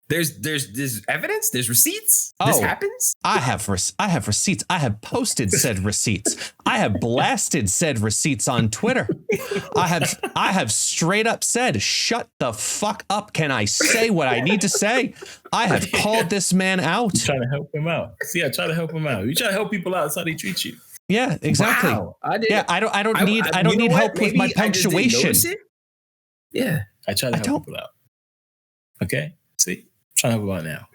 There's evidence. There's receipts. This happens. I have receipts. I have posted said receipts. I have blasted said receipts on Twitter. I have straight up said, "Shut the fuck up." Can I say what I need to say? I have called this man out. You're trying to help him out. Yeah, try to help him out. You try to help people out. That's how they treat you. Yeah, exactly. Wow. I don't need help with my punctuation. Yeah, I try to help people out. Okay, see. Trying to help out now.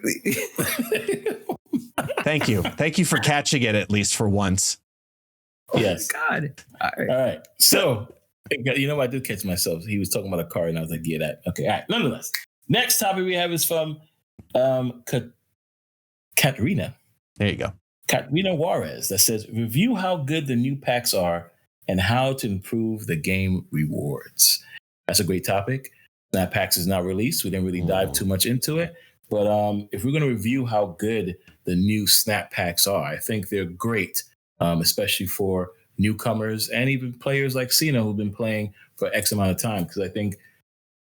Thank you for catching it at least for once. Yes. Oh my God. All right. So I did catch myself. He was talking about a car, and I was like, "Yeah, that." Okay. All right. Nonetheless, next topic we have is from Katrina. There you go. Katrina Juarez that says, "Review how good the new packs are and how to improve the game rewards." That's a great topic. Snap Packs is not released. We didn't really dive too much into it. But if we're going to review how good the new Snap Packs are, I think they're great, especially for newcomers and even players like Cena who've been playing for X amount of time. Because I think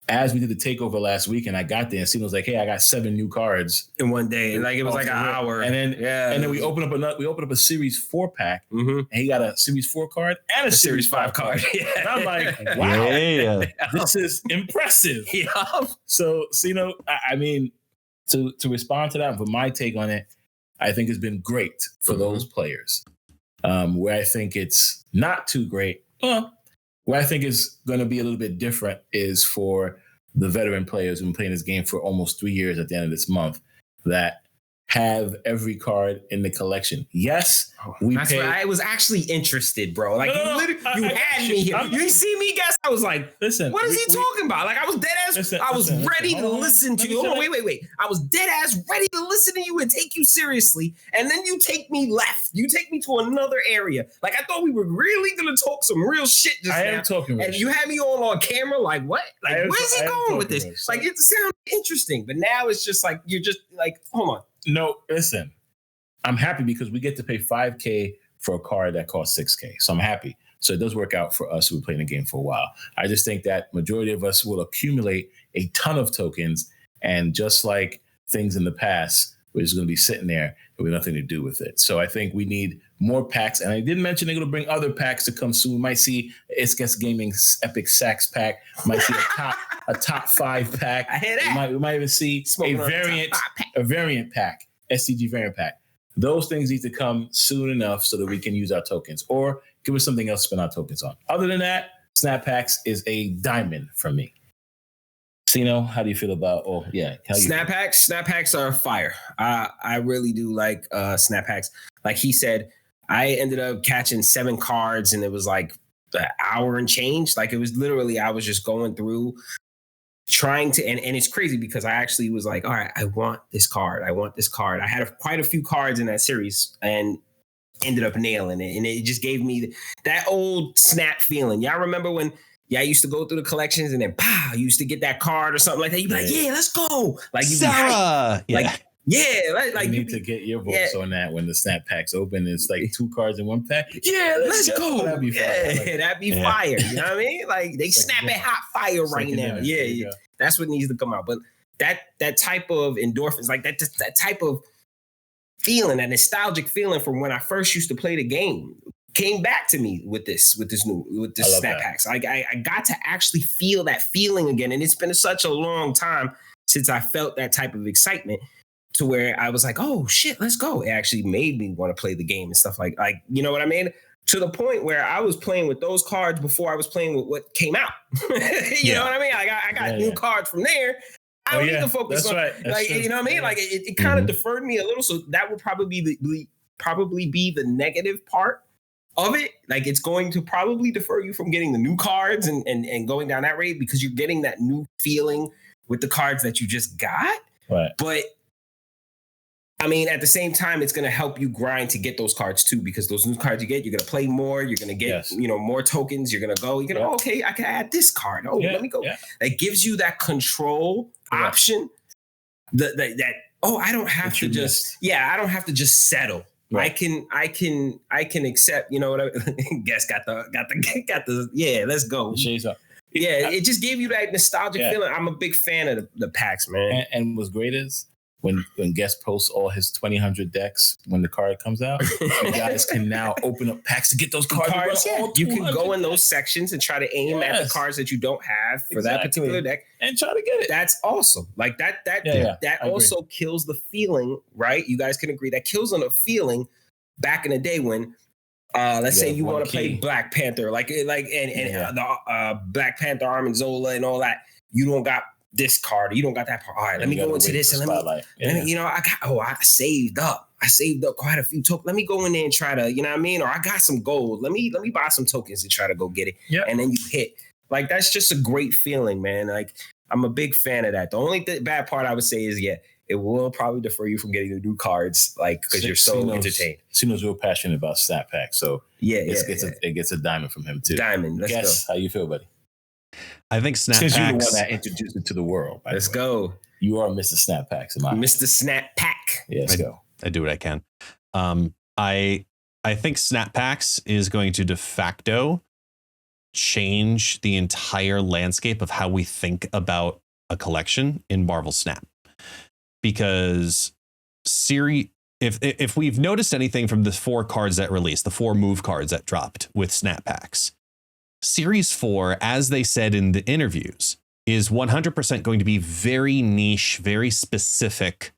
as we did the takeover last week and I got there and Cena was like, "Hey, I got 7 new cards in one day." Like it was like an hour. And then we opened up a Series 4 pack and he got a Series 4 card and a Series 5 card. Yeah. And I'm like, wow, this is impressive. Yeah. So, Cena, I mean, to respond to that, for my take on it, I think it's been great for those players. Where I think it's not too great, where I think is going to be a little bit different is for the veteran players who've been playing this game for almost 3 years at the end of this month, that have every card in the collection. Yes, that's why I was actually interested, bro. Like you had me here. You see me, guys? I was like, listen, what is he talking about? Like I was dead ass. I was ready to listen to you. Hold on, wait. I was dead ass ready to listen to you and take you seriously. And then you take me left. You take me to another area. Like I thought we were really gonna talk some real shit just now. I am talking real shit. And you had me all on camera. Like what? Like where's he going with this? Like it sounds interesting, but now it's just like you're just like, hold on. No, listen, I'm happy because we get to pay $5K for a card that costs $6K. So I'm happy. So it does work out for us who have played the game for a while. I just think that majority of us will accumulate a ton of tokens. And just like things in the past, we're just going to be sitting there with nothing to do with it. So I think we need more packs. And I did mention they're going to bring other packs to come soon. We might see It's Guess Gaming Epic Sacks pack. Might see a top 5 pack. I hear that. We might even see a variant pack, SCG variant pack. Those things need to come soon enough so that we can use our tokens or give us something else to spend our tokens on. Other than that, Snap Packs is a diamond for me. Sino, how do you feel about? Oh yeah, Snap Packs are fire. I really do like Snap Packs. Like he said, I ended up catching 7 cards, and it was like an hour and change. Like it was literally, I was just going through, trying to, and it's crazy because I actually was like, all right, I want this card. I had quite a few cards in that series, and ended up nailing it, and it just gave me that old Snap feeling. Y'all remember when? Yeah, I used to go through the collections and then pow, you used to get that card or something like that. You'd be like, yeah, let's go. Like you Sarah. Like you need to get your voice on that when the Snap Packs open. It's like 2 cards in 1 pack. Yeah, let's go. That'd be fire. That'd be fire. You know what I mean? Like they snapping hot fire right now. Yeah. That's what needs to come out. But that type of endorphins, like that type of feeling, that nostalgic feeling from when I first used to play the game, came back to me with this Snap Packs. I got to actually feel that feeling again. And it's been such a long time since I felt that type of excitement to where I was like, oh shit, let's go. It actually made me want to play the game and stuff like, you know what I mean? To the point where I was playing with those cards before I was playing with what came out. You know what I mean? I got new cards from there. I don't need to focus on like, you know what I mean? Like it kind of deferred me a little. So that would probably be the negative part of it. Like it's going to probably defer you from getting the new cards and going down that rate because you're getting that new feeling with the cards that you just got. Right. But I mean, at the same time, it's going to help you grind to get those cards too, because those new cards you get, you're going to play more. You're going to get, more tokens. You're going to go, okay, I can add this card. Oh, let me go. Yeah. It gives you that control option I don't have to just settle. Right. I can accept, you know what guess got the let's go. Yeah, it just gave you that nostalgic feeling. I'm a big fan of the packs, man. And what's great is when Guest posts all his 2,000 decks when the card comes out, you guys can now open up packs to get those cards. You can go in those sections and try to aim at the cards that you don't have for that particular deck and try to get it. That's awesome. Like that also kills the feeling, right? You guys can agree that kills on the feeling back in the day when let's say you want to play Black Panther, the Black Panther Armin Zola and all that. You don't got this card, or you don't got that part. All right, let me go into this and I saved up. I saved up quite a few tokens. Let me go in there and try to, you know what I mean? Or I got some gold. Let me buy some tokens and try to go get it. Yep. And then you hit. Like that's just a great feeling, man. Like I'm a big fan of that. The only bad part I would say is it will probably defer you from getting the new cards, like because you're so entertained. Sino's real passionate about Snap Pack, so it gets a diamond from him too. Diamond. Let's go. How you feel, buddy? I think Snap Since Packs. You're the one that introduced it to the world. Let's go. You are Mr. Snap Packs, Mr. Snap Pack. Yeah, let's go. I do what I can. I think Snap Packs is going to de facto change the entire landscape of how we think about a collection in Marvel Snap. Because if we've noticed anything from the 4 cards that released, the 4 move cards that dropped with Snap Packs, Series 4, as they said in the interviews, is 100% going to be very niche, very specific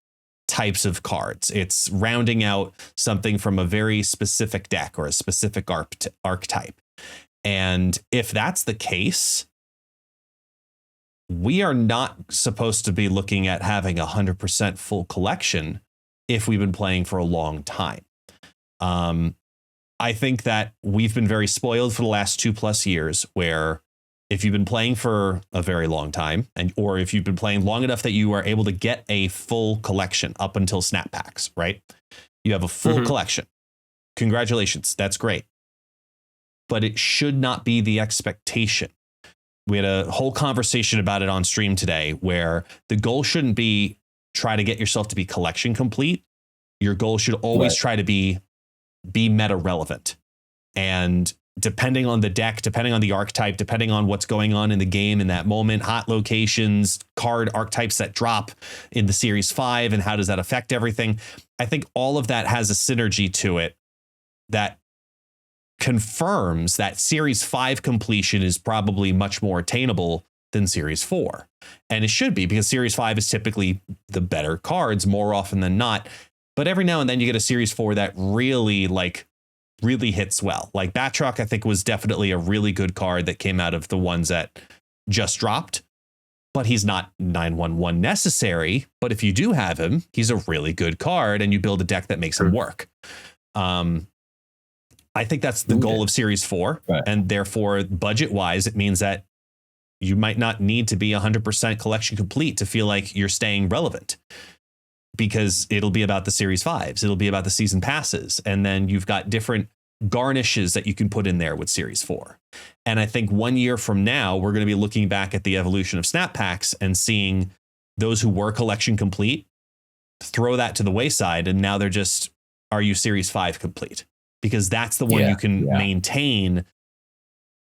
types of cards. It's rounding out something from a very specific deck or a specific archetype. And if that's the case, we are not supposed to be looking at having 100% full collection. if we've been playing for a long time. I think that we've been very spoiled for the last 2+ years, where if you've been playing for a very long time, or if you've been playing long enough that you are able to get a full collection up until Snap Packs, right? You have a full collection. Congratulations. That's great. But it should not be the expectation. We had a whole conversation about it on stream today, where the goal shouldn't be try to get yourself to be collection complete. Your goal should always try to be meta relevant. And depending on the deck, depending on the archetype, depending on what's going on in the game in that moment, hot locations, card archetypes that drop in the Series 5, and how does that affect everything? I think all of that has a synergy to it that confirms that Series 5 completion is probably much more attainable than Series 4. And it should be, because Series 5 is typically the better cards more often than not. But every now and then you get a Series 4 that really hits well. Like Batroc, I think, was definitely a really good card that came out of the ones that just dropped. But he's not 911 necessary. But if you do have him, he's a really good card, and you build a deck that makes him work. I think that's the goal of Series 4. Right. And therefore, budget-wise, it means that you might not need to be 100% collection complete to feel like you're staying relevant, because it'll be about the Series 5s. It'll be about the season passes. And then you've got different garnishes that you can put in there with Series 4. And I think 1 year from now, we're going to be looking back at the evolution of Snap Packs and seeing those who were collection complete throw that to the wayside. And now they're just, are you Series 5 complete? Because that's the one you can maintain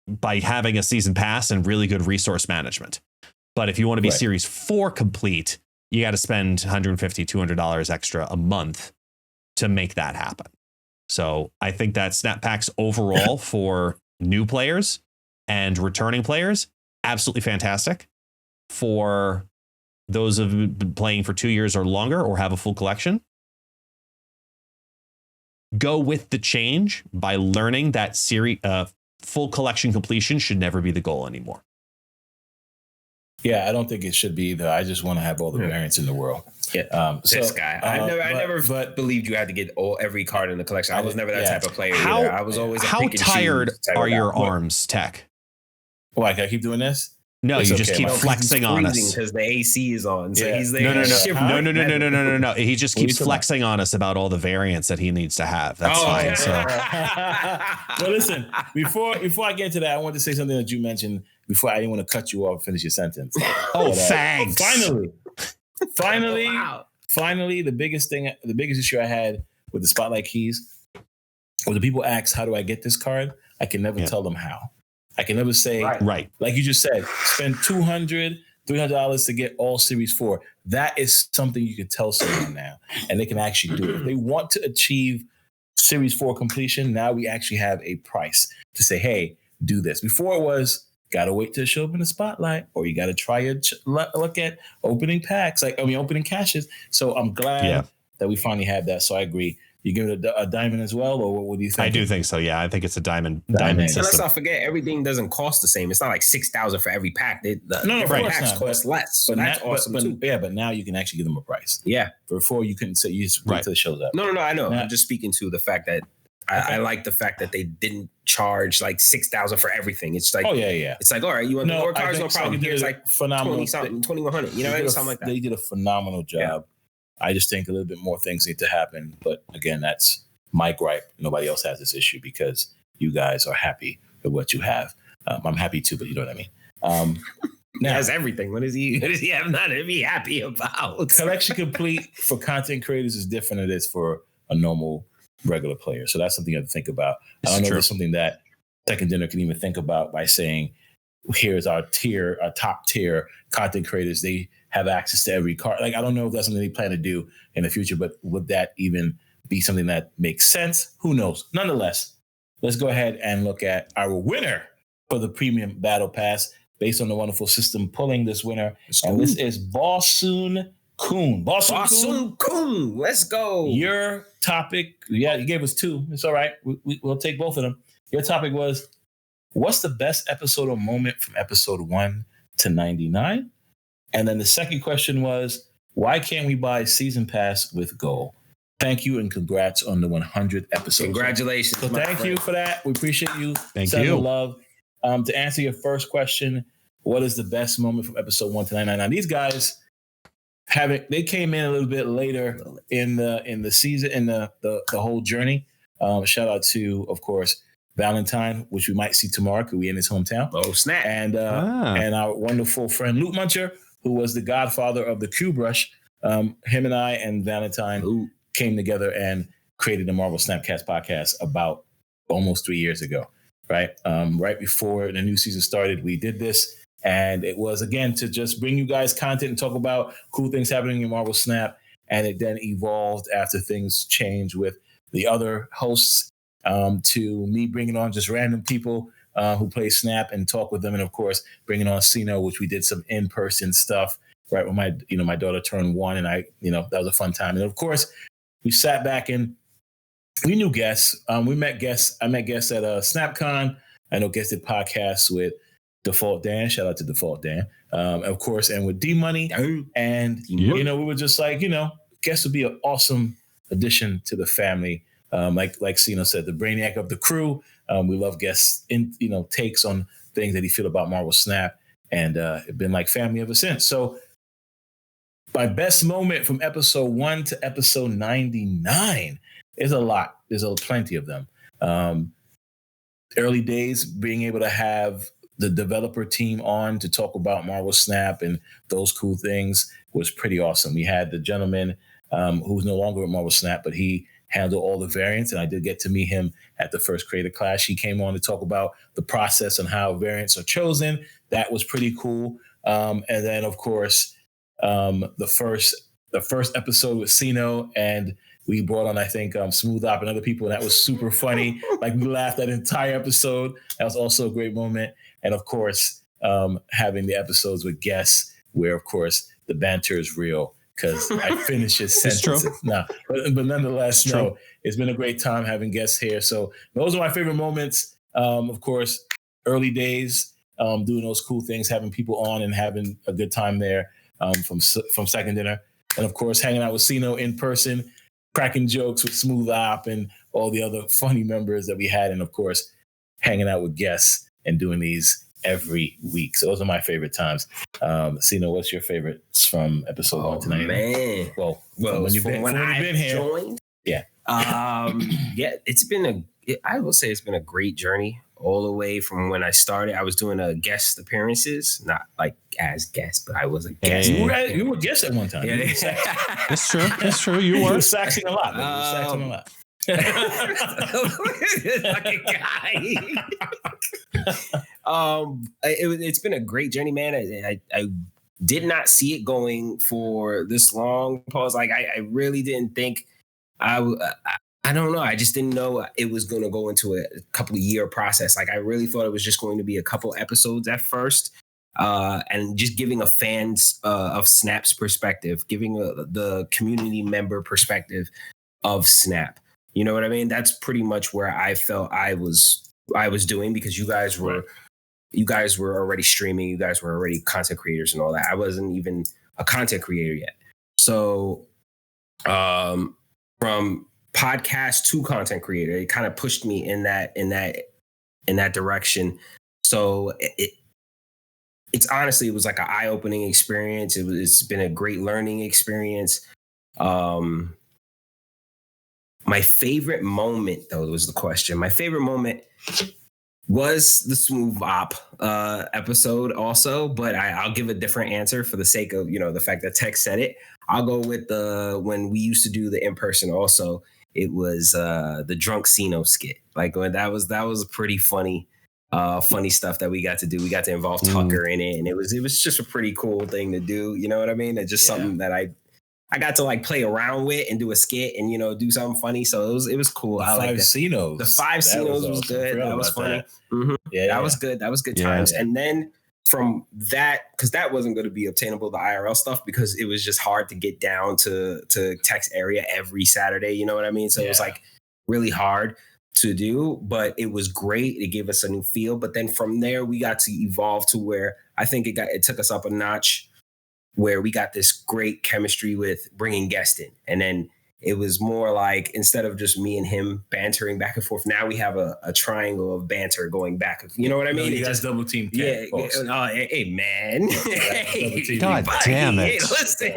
by having a season pass and really good resource management. But if you want to be Series 4 complete, you got to spend $150, $200 extra a month to make that happen. So I think that Snap Packs overall for new players and returning players, absolutely fantastic. For those who've been playing for 2 years or longer or have a full collection, go with the change by learning that full collection completion should never be the goal anymore. Yeah, I don't think it should be either. I just want to have all the variants in the world. Yeah, this guy. I never believed you had to get every card in the collection. I was never that type of player. I was always a how tired are your arms, Tech? Why, can I keep doing this? No, you just keep flexing on us because the AC is on. So he's there. No. He just keeps flexing on us about all the variants that he needs to have. That's fine. So, well, listen. Before I get into that, I want to say something that you mentioned before. I didn't want to cut you off and finish your sentence. Thanks. Finally, the biggest issue I had with the Spotlight keys was the people ask, "How do I get this card?" I can never tell them how. I can never say, right, like you just said, spend $200, $300 to get all Series 4. That is something you can tell someone now, and they can actually do it. If they want to achieve Series 4 completion, now we actually have a price to say, hey, do this. Before it was, got to wait till it show up in the Spotlight, or you got to try a look at opening packs, opening caches. So I'm glad that we finally have that. So I agree. You give it a diamond as well, or what do you think? I do think so. Yeah, I think it's a diamond system. And let's not forget, everything doesn't cost the same. It's not like $6,000 for every pack. Packs cost less. So that's awesome too. Yeah, but now you can actually give them a price. Yeah, before you couldn't say you just wait till it shows up. No, I know. Now, I'm just speaking to the fact that I like the fact that they didn't charge like $6,000 for everything. It's like, it's like, all right, you want more cards, no problem. Here's like phenomenal 2,100. You know, something like that. They did a phenomenal job. Yeah. I just think a little bit more things need to happen. But again, that's my gripe. Nobody else has this issue because you guys are happy with what you have. I'm happy too, but you know what I mean. Now, has everything. What does he have not to be happy about? Collection complete for content creators is different than it is for a normal regular player. So that's something you have to think about. I don't know if it's something that Second Dinner can even think about by saying, here's our top tier content creators. They have access to every card. Like, I don't know if that's something they plan to do in the future, but would that even be something that makes sense? Who knows? Nonetheless, let's go ahead and look at our winner for the premium battle pass based on the wonderful system pulling this winner. And this is Bossoon Kun. Bossoon Kun. Let's go. Your topic, you gave us two. It's all right. We'll take both of them. Your topic was, what's the best episode or moment from episode 1 to 99? And then the second question was, why can't we buy season pass with gold? thank you and congrats on the 100th episode. Congratulations. So thank you for that. We appreciate you. Thank you. Love. To answer your first question, what is the best moment from episode 1 to 999? These guys they came in a little bit later in the season, in the whole journey. Shout out to, of course, Valentine, which we might see tomorrow because we in his hometown. Oh, snap. And our wonderful friend Luke Muncher, who was the godfather of the Q Brush. Him and I and Valentine came together and created the Marvel Snapcast podcast about almost 3 years ago, right? Right before the new season started, we did this. And it was, again, to just bring you guys content and talk about cool things happening in Marvel Snap. And it then evolved after things changed with the other hosts to me bringing on just random people who play Snap and talk with them. And, of course, bringing on Sino, which we did some in-person stuff right when my daughter turned 1. And that was a fun time. And, of course, we sat back and we knew guests. I met guests at SnapCon. I know guests did podcasts with Default Dan, shout out to Default Dan, of course, and with D Money. And, we were just like, guests would be an awesome addition to the family. Like Sino said, the brainiac of the crew. We love guests takes on things that he feel about Marvel Snap, and it's been like family ever since. So my best moment from episode 1 to episode 99 is a lot. There's plenty of them. Early days, being able to have the developer team on to talk about Marvel Snap and those cool things was pretty awesome. We had the gentleman who's no longer at Marvel Snap, but he handled all the variants, and I did get to meet him at the first Creator Clash. He came on to talk about the process and how variants are chosen. That was pretty cool. And then, of course, the first episode with Sino, and we brought on, I think, Smooth Op and other people, and that was super funny. Like, we laughed that entire episode. That was also a great moment. And, of course, having the episodes with guests where, of course, the banter is real because I finish his sentences. No, but nonetheless, it's been a great time having guests here. So those are my favorite moments. Of course, early days, doing those cool things, having people on and having a good time there from Second Dinner. And, of course, hanging out with Sino in person, cracking jokes with Smooth Op and all the other funny members that we had. And, of course, hanging out with guests and doing these every week. So those are my favorite times. Sino, what's your favorites from episode 1 to 99? Man. Well, when you've been here. Joined. Yeah. I will say it's been a great journey all the way from when I started. I was doing guest appearances, not like as guest, but I was a guest. Hey. You were a guest at one time. Yeah. That's true. That's true. You were saxing a lot. Fucking guy. It's been a great journey, man. I did not see it going for this long. Pause. Like I really didn't think I don't know. I just didn't know it was going to go into a couple of year process. Like I really thought it was just going to be a couple episodes at first. And just giving a fans of Snap's perspective, giving the community member perspective of Snap. You know what I mean? That's pretty much where I felt I was doing, because you guys were already streaming. You guys were already content creators and all that. I wasn't even a content creator yet. So from podcast to content creator, it kind of pushed me in that direction. So it's honestly, it was like an eye-opening experience. It's been a great learning experience. My favorite moment, though, was the question. My favorite moment was the Smooth Op episode also, but I'll give a different answer for the sake of, the fact that Tech said it. I'll go with when we used to do the in-person also. It was the Drunk Sino skit. Like when that was pretty funny stuff that we got to do. We got to involve Tucker in it, and it was just a pretty cool thing to do. You know what I mean? It's just something that I got to like play around with and do a skit and do something funny. So it was cool. I like that. Cinos. The 5 Cinos was good. That was funny. Mm-hmm. That was good. That was good times. And then from that, because that wasn't going to be obtainable, the IRL stuff, because it was just hard to get down to Tech's area every Saturday. You know what I mean? So it was like really hard to do, but it was great. It gave us a new feel. But then from there, we got to evolve to where I think it took us up a notch, where we got this great chemistry with bringing guests in. And then it was more like instead of just me and him bantering back and forth, now we have a triangle of banter going back. You know what I mean? You guys double team. Hey, man. God damn it. Hey, listen.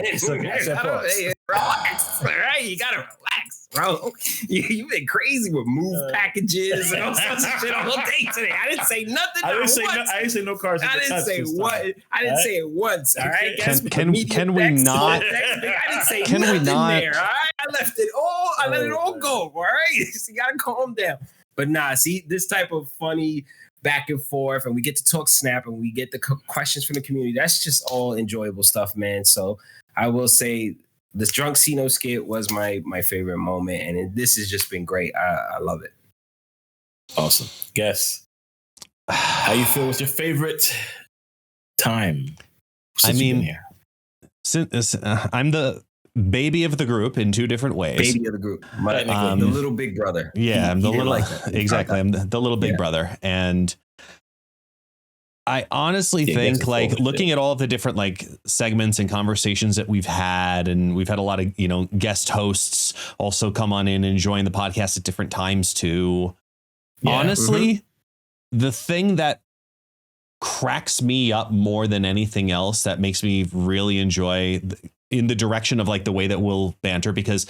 Relax. All right. You got to relax, bro. You've been crazy with move packages and all sorts of shit all day today. I didn't say nothing. I didn't say no cards. I didn't say what. I didn't say it once. All right. Can we not? I didn't say can nothing we not? there. All right. I left it all. I let it all go. All right. So you got to calm down. But nah, see, this type of funny back and forth, and we get to talk Snap, and we get the questions from the community. That's just all enjoyable stuff, man. So I will say this Drunk Cino skit was my favorite moment, and this has just been great. I love it. Awesome. Guess how you feel with your favorite time? I mean, since I'm the baby of the group in two different ways. Baby of the group, the little big brother. Yeah, I'm the little exactly. I'm the little big brother, and I honestly think, like, looking at all of the different like segments and conversations that we've had, and we've had a lot of guest hosts also come on in and join the podcast at different times too. Yeah. Honestly, the thing that cracks me up more than anything else that makes me really enjoy in the direction of like the way that we'll banter, because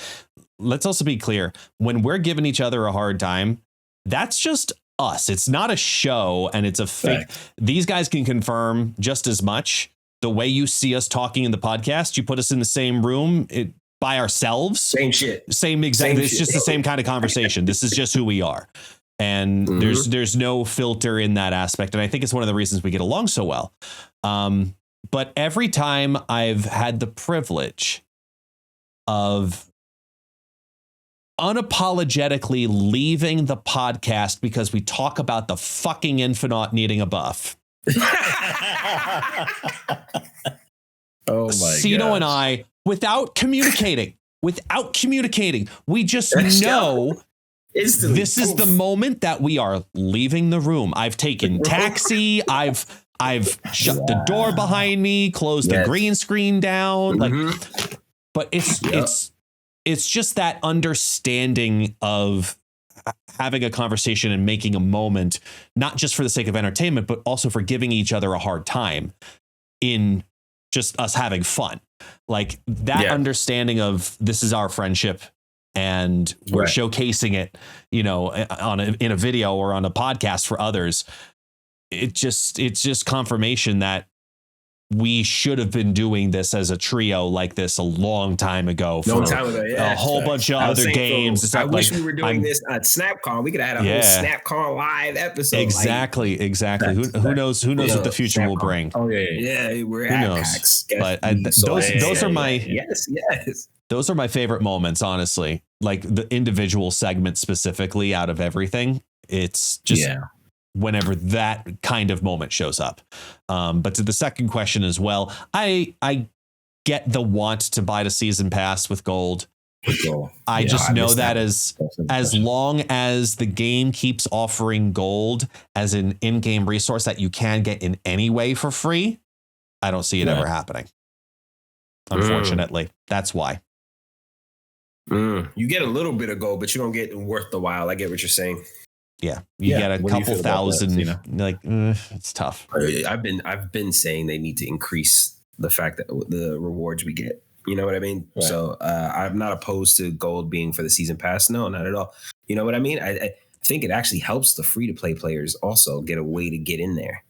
let's also be clear, when we're giving each other a hard time, that's just us. It's not a show, and it's a fake. These guys can confirm just as much. The way you see us talking in the podcast, you put us in the same room by ourselves. Same shit. Same exact. It's just the same kind of conversation. This is just who we are. And there's no filter in that aspect. And I think it's one of the reasons we get along so well. But every time I've had the privilege of unapologetically leaving the podcast because we talk about the fucking Infinite needing a buff. Oh my Cino and I, without communicating, we just know instantly. This is the moment that we are leaving the room. I've taken taxi. I've shut the door behind me, closed the green screen down. But it's just that understanding of having a conversation and making a moment, not just for the sake of entertainment, but also for giving each other a hard time in just us having fun. Like that understanding of this is our friendship, and we're showcasing it, in a video or on a podcast for others. It's just confirmation that we should have been doing this as a trio like this a long time ago. A whole bunch of other games. I wish we were doing this at SnapCon. We could have had a whole SnapCon live episode. Exactly. Who knows what the future will bring? Oh yeah. We're who knows? PAX. But those are my those are my favorite moments, honestly. Like the individual segments specifically out of everything. It's just whenever that kind of moment shows up. But to the second question as well, I get the want to buy the season pass with gold. I just know that as long as the game keeps offering gold as an in-game resource that you can get in any way for free, I don't see it ever happening. Unfortunately, that's why. You get a little bit of gold, but you don't get worth the while. I get what you're saying. Yeah, you get a couple thousand. It's tough. I've been saying they need to increase the fact that the rewards we get. You know what I mean? Right. So I'm not opposed to gold being for the season pass. No, not at all. You know what I mean? I think it actually helps the free to play players also get a way to get in there.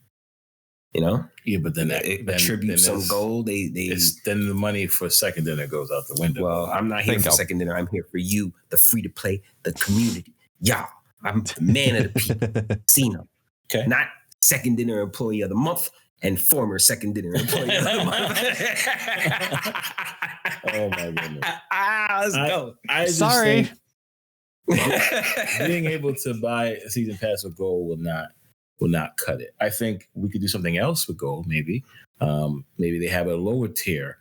Yeah, but then attribute some gold. Then the money for second dinner goes out the window. Well, I'm not here for second dinner. I'm here for you, the free to play, the community. Y'all, I'm the man of the people. Cino. Okay. Not second dinner employee of the month and former second dinner employee of the month. Oh my goodness. Let's go. Sorry. Being able to buy a season pass with gold will not cut it. I think we could do something else with gold. Maybe they have a lower tier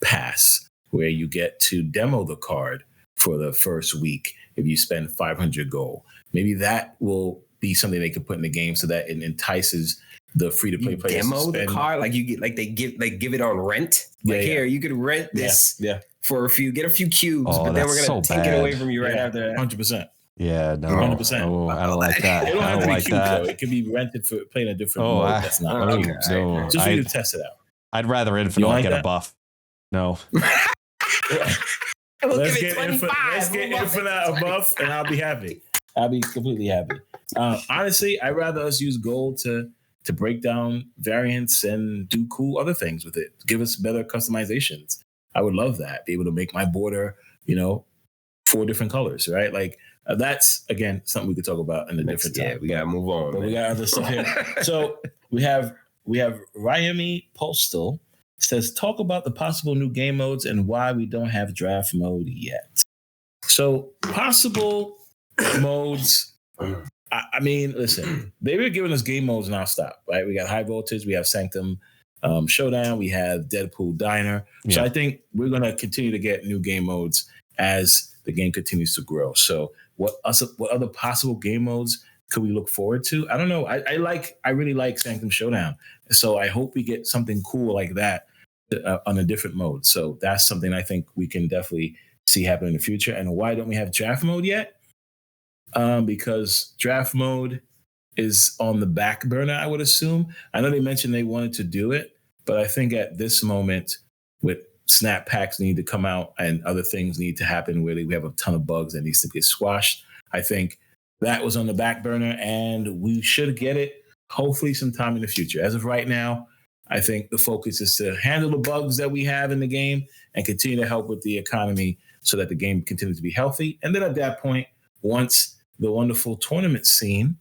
pass where you get to demo the card for the first week if you spend 500 gold. Maybe that will be something they could put in the game so that it entices the free to play players. Demo the card, like you get, like they give it on rent. Like here, you could rent this for a few cubes, but then we're gonna take it away from you right after that. 100%. Yeah, no, 100%. Oh, I don't like that. It don't have to be like cubes, that. though. It can be rented for playing a different mode. That's not cubes. No, Just for you to test it out. I'd rather Infinite like get that? a buff. No. Let's get Infinite a buff, and I'll be happy. I'll be completely happy. Honestly, I'd rather us use gold to break down variants and do cool other things with it. Give us better customizations. I would love that. Be able to make my border, 4 different colors, right? Like that's again something we could talk about in a different time. Yeah, we gotta move on. But we got other stuff here. So we have Ryami Postal says, talk about the possible new game modes and why we don't have draft mode yet. So possible modes. I mean, listen, they were giving us game modes nonstop, right? We got High Voltage, we have Sanctum Showdown, we have Deadpool Diner. Yeah. So I think we're going to continue to get new game modes as the game continues to grow. So what other possible game modes could we look forward to? I don't know. I really like Sanctum Showdown. So I hope we get something cool like that on a different mode. So that's something I think we can definitely see happen in the future. And why don't we have draft mode yet? Because draft mode is on the back burner, I would assume. I know they mentioned they wanted to do it, but I think at this moment, with snap packs need to come out and other things need to happen where we have a ton of bugs that needs to get squashed. I think that was on the back burner, and we should get it hopefully sometime in the future. As of right now, I think the focus is to handle the bugs that we have in the game and continue to help with the economy so that the game continues to be healthy. And then at that point, once the wonderful tournament scene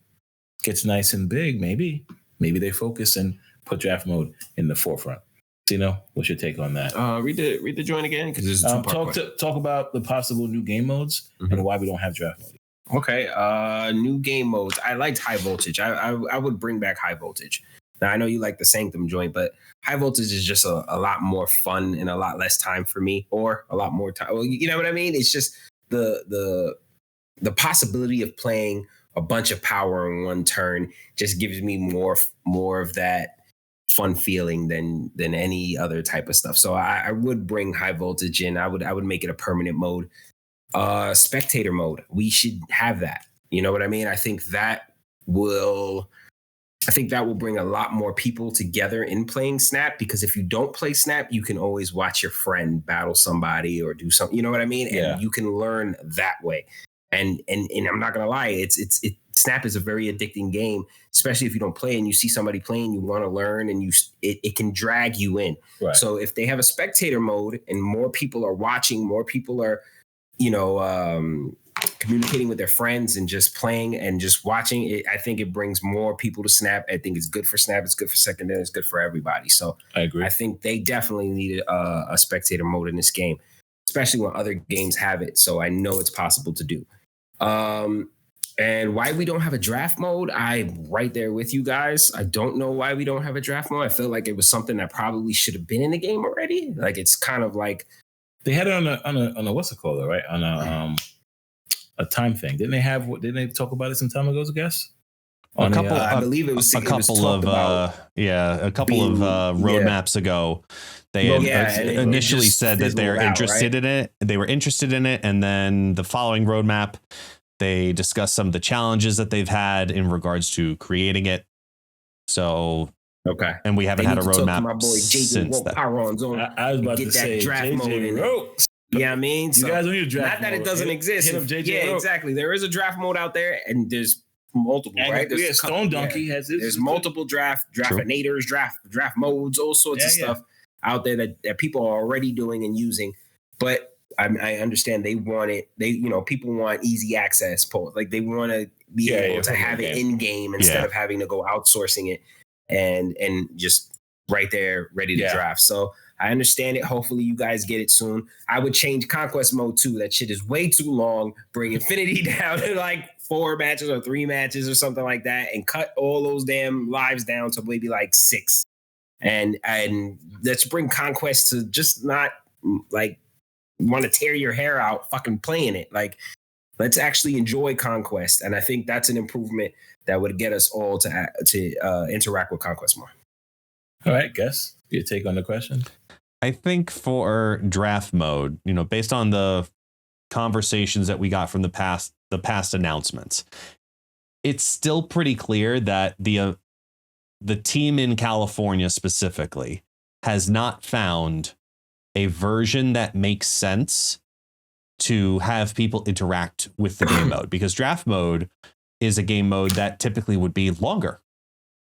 gets nice and big, maybe they focus and put draft mode in the forefront. Tino, what's your take on that? Read the joint again, because there's a two-part talk about the possible new game modes and why we don't have draft mode. Okay, new game modes. I liked High Voltage. I would bring back High Voltage. Now, I know you like the Sanctum joint, but High Voltage is just a lot more fun and a lot less time for me, or a lot more time. Well, you know what I mean? It's just the possibility of playing a bunch of power in one turn just gives me more of that fun feeling than any other type of stuff. So I would bring High Voltage in. I would make it a permanent mode. Spectator mode. We should have that. You know what I mean? I think that will bring a lot more people together in playing Snap, because if you don't play Snap, you can always watch your friend battle somebody or do something. You know what I mean? Yeah. And you can learn that way. And I'm not gonna lie, Snap is a very addicting game, especially if you don't play and you see somebody playing, you want to learn, and it can drag you in. Right. So if they have a spectator mode and more people are watching, more people are, communicating with their friends and just playing and just watching it, I think it brings more people to Snap. I think it's good for Snap. It's good for secondary. It's good for everybody. So I agree. I think they definitely needed a spectator mode in this game, especially when other games have it. So I know it's possible to do. And why we don't have a draft mode, I'm right there with you guys. I don't know why we don't have a draft mode. I feel like it was something that probably should have been in the game already. Like, it's kind of like they had it on a what's it called, though, right? On a time thing. Didn't they talk about it some time ago, I guess? I believe it was a couple of roadmaps ago. They initially said that they're interested in it. They were interested in it, and then the following roadmap, they discussed some of the challenges that they've had in regards to creating it. So okay, and we haven't had a roadmap my boy since that. I was about to say draft mode in it. Yeah, I mean, you guys don't need a draft. Not that it doesn't exist. Exactly. There is a draft mode out there, and there's multiple, right? There's Stone Donkey has this. There's multiple draftinators, draft modes, all sorts of stuff out there that people are already doing and using. But I understand they want it. People want easy access. Like, they want to be able to have it in game instead of having to go outsourcing it and just right there ready to draft. So I understand it. Hopefully you guys get it soon. I would change Conquest mode too. That shit is way too long. Bring Infinity down to like 4 matches or 3 matches or something like that, and cut all those damn lives down to maybe like 6. And let's bring Conquest to just not like want to tear your hair out fucking playing it. Like, let's actually enjoy Conquest. And I think that's an improvement that would get us all to interact with Conquest more. All right, Gus, your take on the question? I think for draft mode, based on the conversations that we got from the past announcements, it's still pretty clear that the team in California specifically has not found a version that makes sense to have people interact with the game mode, because draft mode is a game mode that typically would be longer,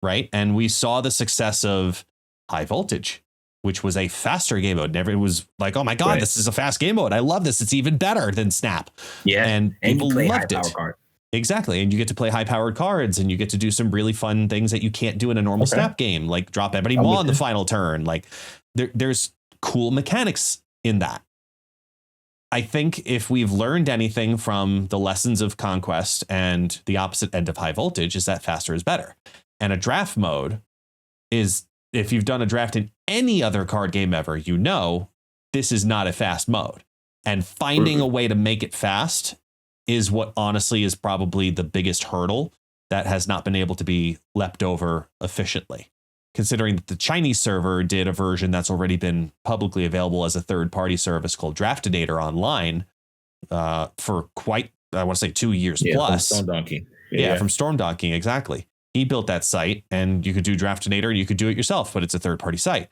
right? And we saw the success of High Voltage, which was a faster game mode. Everyone was like, oh my God, This is a fast game mode. I love this. It's even better than Snap. Yeah. And people loved it. Exactly. And you get to play high powered cards, and you get to do some really fun things that you can't do in a normal Snap game, like drop Ebony Maw on the final turn. Like there's cool mechanics in that. I think if we've learned anything from the lessons of Conquest and the opposite end of High Voltage, is that faster is better. And a draft mode is, if you've done a draft in any other card game ever, this is not a fast mode. And finding a way to make it fast is what honestly is probably the biggest hurdle that has not been able to be leapt over efficiently. Considering that the Chinese server did a version that's already been publicly available as a third-party service called Draftinator Online for quite, I want to say 2 years plus. From Stormdonkey. From Stormdonkey, exactly. He built that site, and you could do Draftinator and you could do it yourself, but it's a third-party site.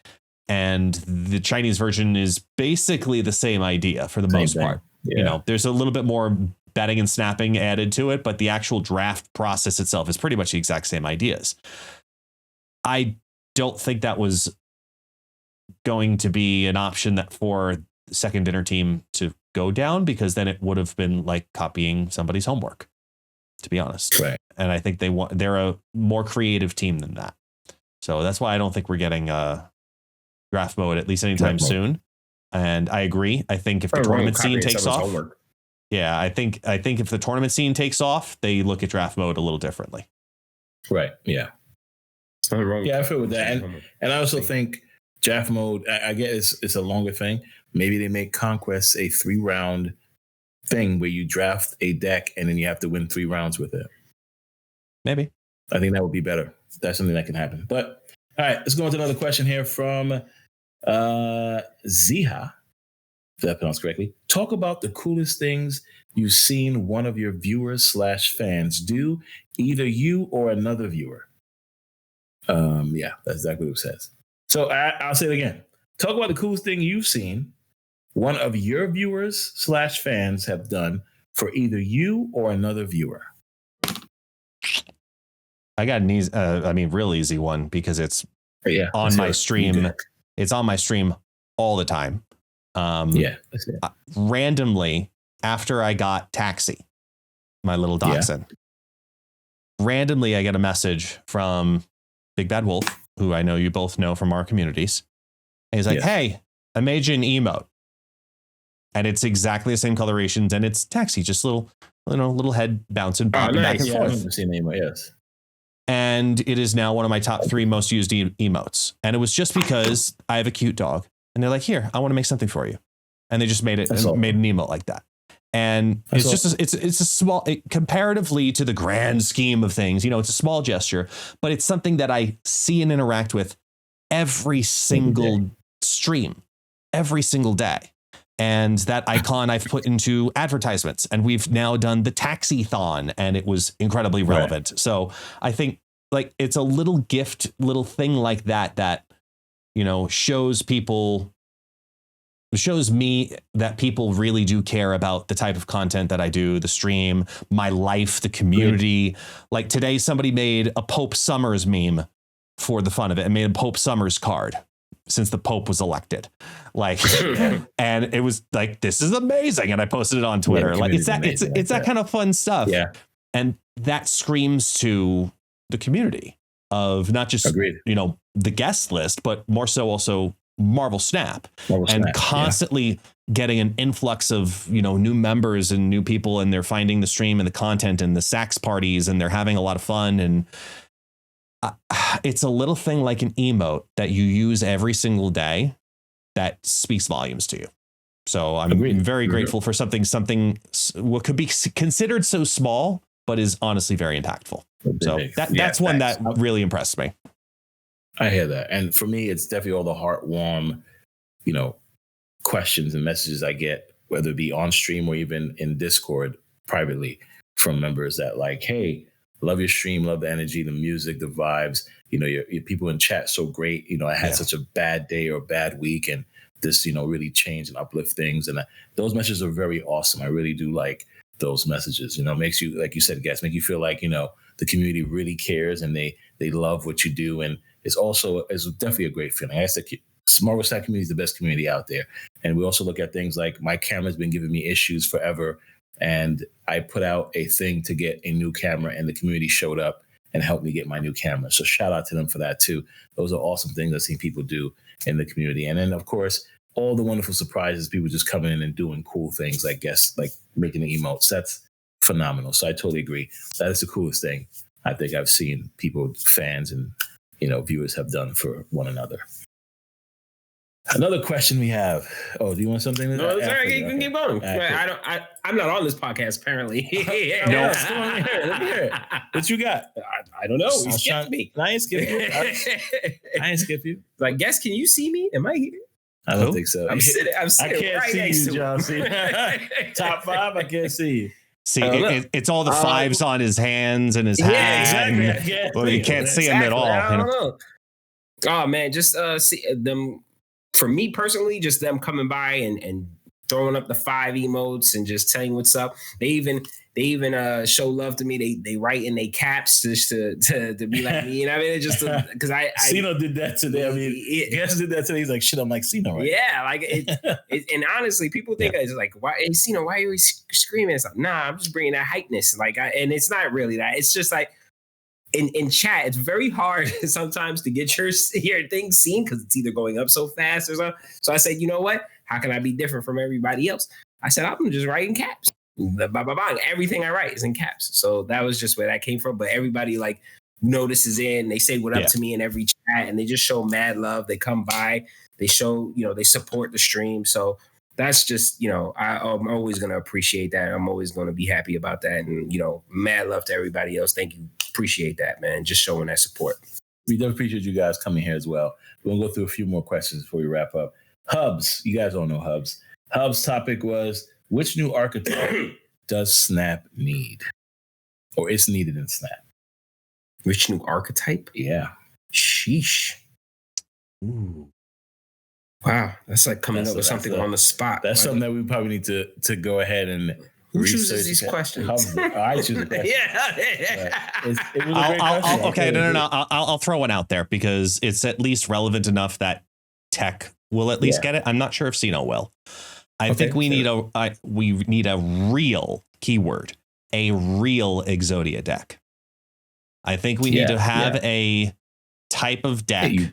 And the Chinese version is basically the same idea for the most part. Yeah. There's a little bit more betting and snapping added to it, but the actual draft process itself is pretty much the exact same ideas. I don't think that was going to be an option that for the second dinner team to go down, because then it would have been like copying somebody's homework, to be honest. Right. And I think they're a more creative team than that. So that's why I don't think we're getting a draft mode, at least anytime soon. And I agree. I think if the tournament scene takes off, I think if the tournament scene takes off, they look at draft mode a little differently. Right. Yeah. I feel with that. And I also think draft mode, I guess it's a longer thing. Maybe they make Conquest a 3-round thing where you draft a deck and then you have to win 3 rounds with it. Maybe. I think that would be better. That's something that can happen. But all right, let's go on to another question here from Ziha, if that pronounced correctly. Talk about the coolest things you've seen one of your viewers/fans do, either you or another viewer. That's exactly what it says. So I'll say it again. Talk about the coolest thing you've seen one of your viewers/fans have done for either you or another viewer. I got an easy, real easy one, because it's on my stream. It's on my stream all the time. Randomly, after I got Taxi, my little dachshund, randomly I get a message from Big Bad Wolf, who I know you both know from our communities. And he's like, hey, I made you an emote. And it's exactly the same colorations, and it's Taxi, just little head bouncing back and forth. I've seen the emote, yes. And it is now one of my top 3 most used emotes. And it was just because I have a cute dog, and they're like, here, I want to make something for you. And they just made an emote like that. And it's a small, comparatively to the grand scheme of things, it's a small gesture, but it's something that I see and interact with every single stream, every single day. And that icon I've put into advertisements, and we've now done the Taxi-thon, and it was incredibly relevant. Right. So I think it's a little gift, little thing like that, shows me that people really do care about the type of content that I do, the stream, my life, the community. Like today, somebody made a Pope Summers meme for the fun of it and made a Pope Summers card since the Pope was elected. And it was like, this is amazing. And I posted it on Twitter. It's that kind of fun stuff. Yeah. And that screams to the community of not just, the guest list, but more so also Marvel Snap, constantly getting an influx of, new members and new people, and they're finding the stream and the content and the sax parties, and they're having a lot of fun. And it's a little thing like an emote that you use every single day that speaks volumes to you. So I'm very grateful for something what could be considered so small, but is honestly very impactful. So that's one that really impressed me. I hear that. And for me, it's definitely all the heartwarm, questions and messages I get, whether it be on stream or even in Discord privately, from members that like, hey, love your stream, love the energy, the music, the vibes. Your people in chat so great. I had such a bad day or a bad week, and this, really change and uplift things. And those messages are very awesome. I really do like those messages. Makes you, like you said, guys, make you feel like, the community really cares and they love what you do. And it's definitely a great feeling. I said, Marvel Snap community is the best community out there. And we also look at things like my camera's been giving me issues forever. And I put out a thing to get a new camera, and the community showed up and helped me get my new camera. So shout out to them for that too. Those are awesome things I've seen people do in the community. And then of course, all the wonderful surprises, people just coming in and doing cool things, like making the emotes. That's phenomenal. So I totally agree. That is the coolest thing I think I've seen people, fans and, viewers have done for one another. Another question we have. Oh, do you want something? No, sorry, you can keep going. I'm not on this podcast, apparently. No, let me hear it. What you got? I don't know. You skipped me. I ain't skip you. I ain't skip you. Like, guess, can you see me? Am I here? I don't think so. I'm sitting I can't right see next you, to John. See? Top 5, I can't see you. See, it's all the 5s on his hands and his hat. Yeah, exactly. Well, you can't see him at all. I don't know. Oh man, just see them. For me personally, just them coming by and throwing up the 5 emotes and just telling what's up. They even show love to me. They write in they caps just to be like me. I mean, it's just because Cino did that today. I mean, Guess did that today. He's like, shit, I'm like Cino, right? Yeah, like and honestly, people think it's like, why, hey, Cino, why are you screaming? It's like, nah, I'm just bringing that hypeness. And it's not really that. It's just like, in chat, it's very hard sometimes to get your thing seen because it's either going up so fast or something. So I said, you know what? How can I be different from everybody else? I said, I'm just writing caps. Everything I write is in caps. So that was just where that came from. But everybody like notices it and they say what up to me in every chat, and they just show mad love. They come by, they show, they support the stream. So that's just, I'm always going to appreciate that. I'm always going to be happy about that. And, mad love to everybody else. Thank you. Appreciate that, man. Just showing that support. We do appreciate you guys coming here as well. We're going to go through a few more questions before we wrap up. Hubs. You guys don't know Hubs. Hubs' topic was, which new archetype does Snap need? Or is needed in Snap? Which new archetype? Yeah. Sheesh. Ooh. Wow, that's like coming up with something on the spot. That's something that we probably need to go ahead and who chooses these questions? I choose the question. It was a great question. Okay, no. I'll throw one out there because it's at least relevant enough that Tech will at least get it. I'm not sure if Cino will. I think we need a real keyword, a real Exodia deck. I think we need to have a type of deck. You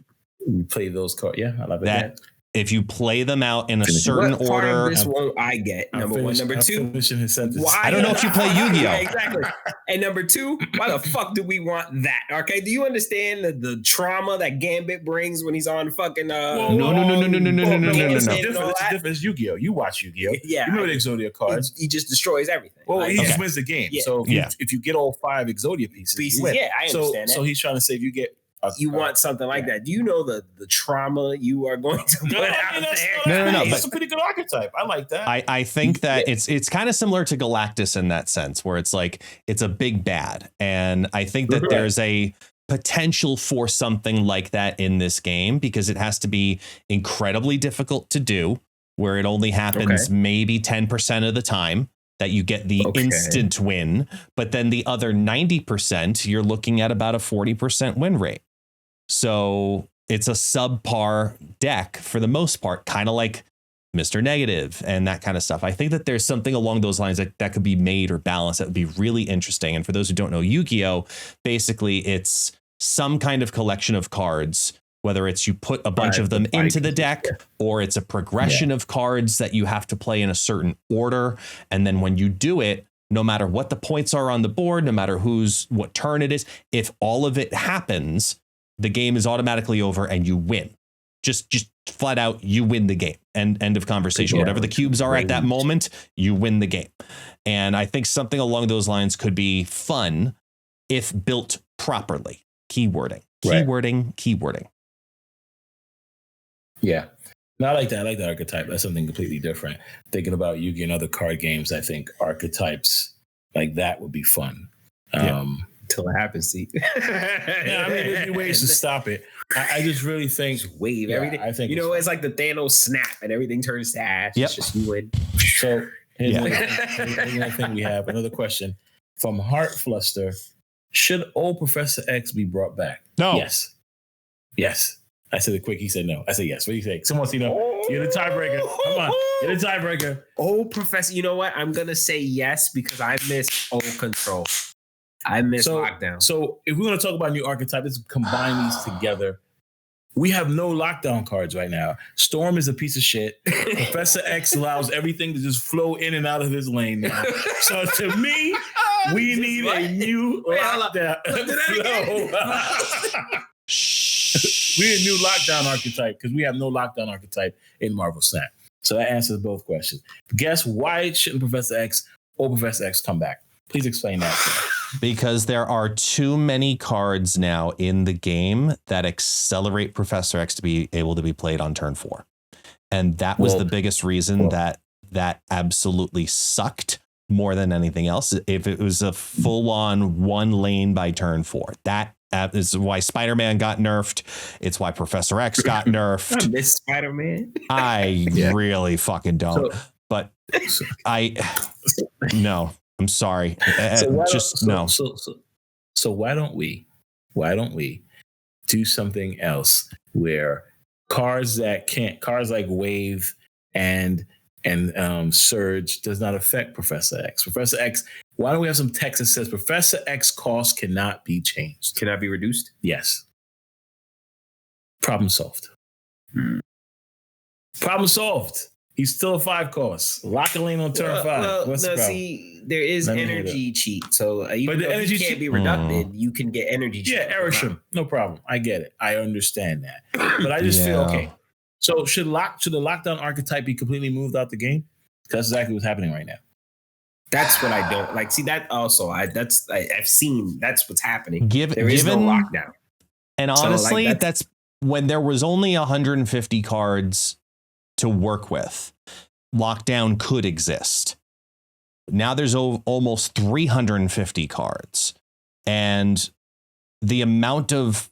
play those cards. Yeah, I love it. If you play them out in a certain order, this won't I get number one. Number two, finishing his sentence. Why? I don't know if you play Yu-Gi-Oh. Yeah, exactly. And number 2, why the fuck do we want that? Okay, do you understand the trauma that Gambit brings when he's on fucking? No. It's different. It's Yu-Gi-Oh. You watch Yu-Gi-Oh. Yeah, you know the Exodia cards. He just destroys everything. Well, he just wins the game. Yeah. So if you get all 5 Exodia pieces, you win. Yeah, I understand that. So he's trying to say if you get. You want something like that. Do you know the trauma you are going to put out there? No. That's a pretty good archetype. I like that. I think that it's kind of similar to Galactus in that sense, where it's like it's a big bad. And I think that there's a potential for something like that in this game because it has to be incredibly difficult to do, where it only happens maybe 10% of the time that you get the instant win. But then the other 90%, you're looking at about a 40% win rate. So it's a subpar deck for the most part, kind of like Mr. Negative and that kind of stuff. I think that there's something along those lines that could be made or balanced that would be really interesting. And for those who don't know Yu-Gi-Oh, basically it's some kind of collection of cards, whether it's you put a bunch of them into the deck or it's a progression of cards that you have to play in a certain order. And then when you do it, no matter what the points are on the board, no matter what turn it is, if all of it happens, the game is automatically over and you win. Just flat out, you win the game. End of conversation. Whatever the cubes are at that moment, you win the game. And I think something along those lines could be fun if built properly. Keywording. Yeah. No, I like that. I like that archetype. That's something completely different. Thinking about Yu-Gi and other card games, I think archetypes like that would be fun. Until it happens, see. Yeah, I mean, there'd be ways to stop it. I just really think wave everything. I think it's like the Thanos snap and everything turns to ash. Yep. It's just you win. So here's another thing we have. Another question from Heart Fluster. Should old Professor X be brought back? No. Yes. I said it quick. He said no. I said yes. What do you think? Someone see no. You're the tiebreaker. Come on. You're the tiebreaker. Old Professor. You know what? I'm going to say yes because I miss old control. I miss lockdown. So if we want to talk about new archetype, let's combine these together. We have no lockdown cards right now. Storm is a piece of shit. Professor X allows everything to just flow in and out of his lane now. So to me, we need a new lockdown. We need a new lockdown archetype because we have no lockdown archetype in Marvel Snap. So that answers both questions. Guess why shouldn't Professor X or Professor X come back? Please explain that. Because there are too many cards now in the game that accelerate Professor X to be able to be played on turn 4. And that was the biggest reason that absolutely sucked more than anything else. If it was a full-on one lane by turn 4, that is why Spider-Man got nerfed. It's why Professor X got nerfed. I miss Spider-Man. I really fucking don't. No. I'm sorry. So why don't we do something else where cards like Wave and Surge does not affect Professor X. Professor X, why don't we have some text that says Professor X cost cannot be changed? Cannot be reduced? Yes. Problem solved. Problem solved. He's still a 5 cost. Lock a lane on turn 5. What's the problem? See, there is energy cheat. So even though energy can't be reducted, you can get energy cheat. Yeah, Erisham. No problem. I get it. I understand that. But I just feel, okay. So should the lockdown archetype be completely moved out the game? Because that's exactly what's happening right now. That's what I don't like. See, that also, I've seen that's what's happening. There is no lockdown. And honestly, that's when there was only 150 cards to work with. Lockdown could exist. Now there's almost 350 cards. And the amount of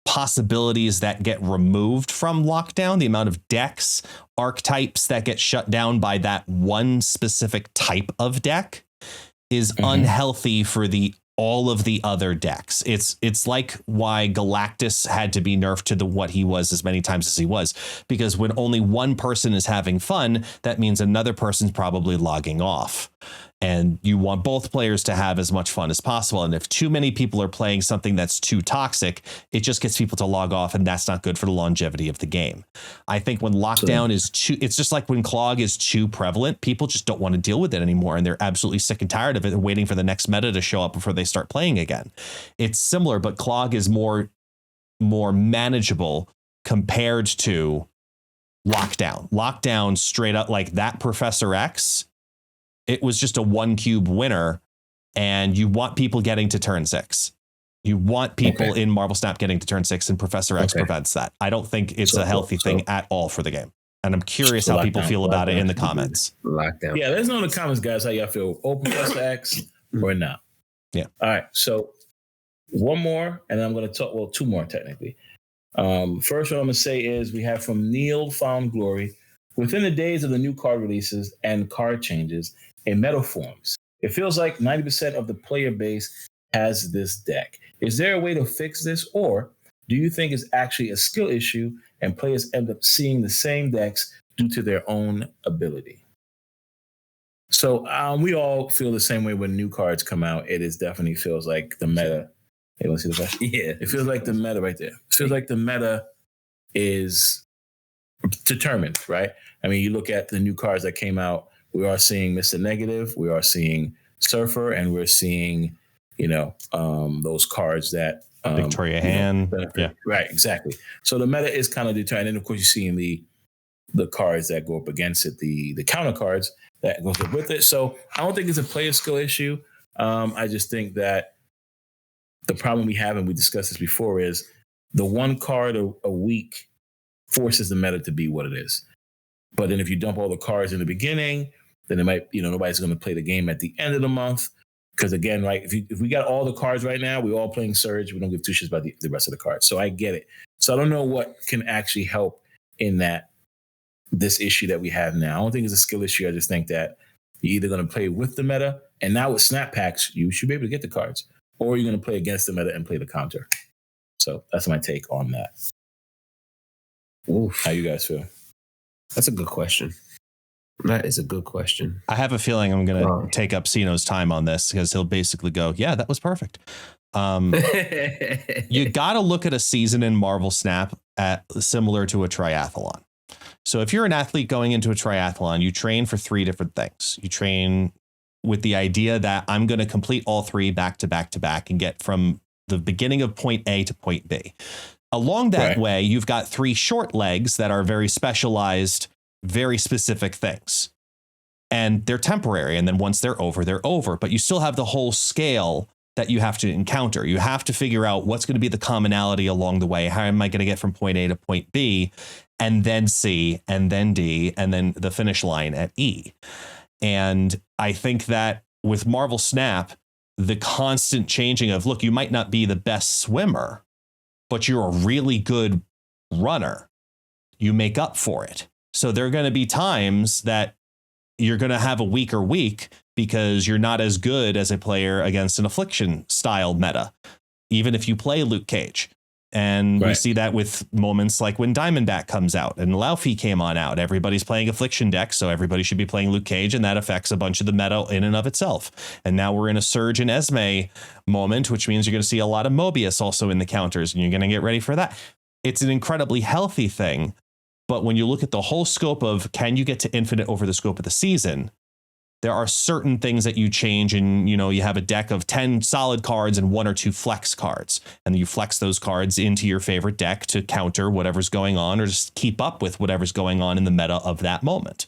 possibilities that get removed from lockdown, the amount of decks, archetypes that get shut down by that one specific type of deck is unhealthy for all of the other decks. It's like why Galactus had to be nerfed to what he was as many times as he was, because when only one person is having fun, that means another person's probably logging off. And you want both players to have as much fun as possible. And if too many people are playing something that's too toxic, it just gets people to log off, and that's not good for the longevity of the game. I think when lockdown is it's just like when clog is too prevalent, people just don't want to deal with it anymore. And they're absolutely sick and tired of it and waiting for the next meta to show up before they start playing again. It's similar, but clog is more manageable compared to lockdown. Lockdown straight up, like that Professor X, it was just a 1 cube winner, and you want people getting to turn 6. You want people in Marvel Snap getting to turn 6, and Professor X prevents that. I don't think it's a healthy thing at all for the game. And I'm curious how people feel about it in the comments. Lockdown. Yeah, let us know in the comments, guys, how y'all feel. Old Professor X or not. Yeah. All right. So one more, and then I'm going to talk, 2 more technically. First, what I'm going to say is we have from Neil Found Glory. Within the days of the new card releases and card changes, a meta forms. It feels like 90% of the player base has this deck. Is there a way to fix this, or do you think it's actually a skill issue and players end up seeing the same decks due to their own ability? So we all feel the same way when new cards come out. It definitely feels like the meta. Hey, want to see the question? Yeah. It feels like the meta right there. It feels like the meta is determined, right? I mean, you look at the new cards that came out. We are seeing Mr. Negative. We are seeing Surfer, and we're seeing, those cards that Victoria Hand. Yeah, right, exactly. So the meta is kind of determined, and of course, you're seeing the cards that go up against it, the counter cards that goes up with it. So I don't think it's a player skill issue. I just think that the problem we have, and we discussed this before, is the one card a week forces the meta to be what it is. But then if you dump all the cards in the beginning, then it might, nobody's going to play the game at the end of the month. Because again, right, if we got all the cards right now, we're all playing Surge. We don't give two shits about the rest of the cards. So I get it. So I don't know what can actually help in this issue that we have now. I don't think it's a skill issue. I just think that you're either going to play with the meta, and now with Snap Packs, you should be able to get the cards, or you're going to play against the meta and play the counter. So that's my take on that. Oof. How you guys feel? That's a good question. That is a good question. I have a feeling I'm going to take up Sino's time on this because he'll basically go, yeah, that was perfect. You got to look at a season in Marvel Snap similar to a triathlon. So if you're an athlete going into a triathlon, you train for 3 different things. You train with the idea that I'm going to complete all 3 back to back to back and get from the beginning of point A to point B. Along that way, you've got 3 short legs that are very specialized, very specific things. And they're temporary. And then once they're over, they're over. But you still have the whole scale that you have to encounter. You have to figure out what's going to be the commonality along the way. How am I going to get from point A to point B, and then C, and then D, and then the finish line at E? And I think that with Marvel Snap, the constant changing of, look, you might not be the best swimmer, but you're a really good runner. You make up for it. So there are going to be times that you're going to have a weaker week because you're not as good as a player against an affliction style meta, even if you play Luke Cage. And we see that with moments like when Diamondback comes out and Laufey came on out. Everybody's playing affliction decks, so everybody should be playing Luke Cage, and that affects a bunch of the meta in and of itself. And now we're in a Surge and Esme moment, which means you're going to see a lot of Mobius also in the counters, and you're going to get ready for that. It's an incredibly healthy thing. But when you look at the whole scope of can you get to infinite over the scope of the season, there are certain things that you change, and you have a deck of 10 solid cards and 1 or 2 flex cards, and you flex those cards into your favorite deck to counter whatever's going on or just keep up with whatever's going on in the meta of that moment.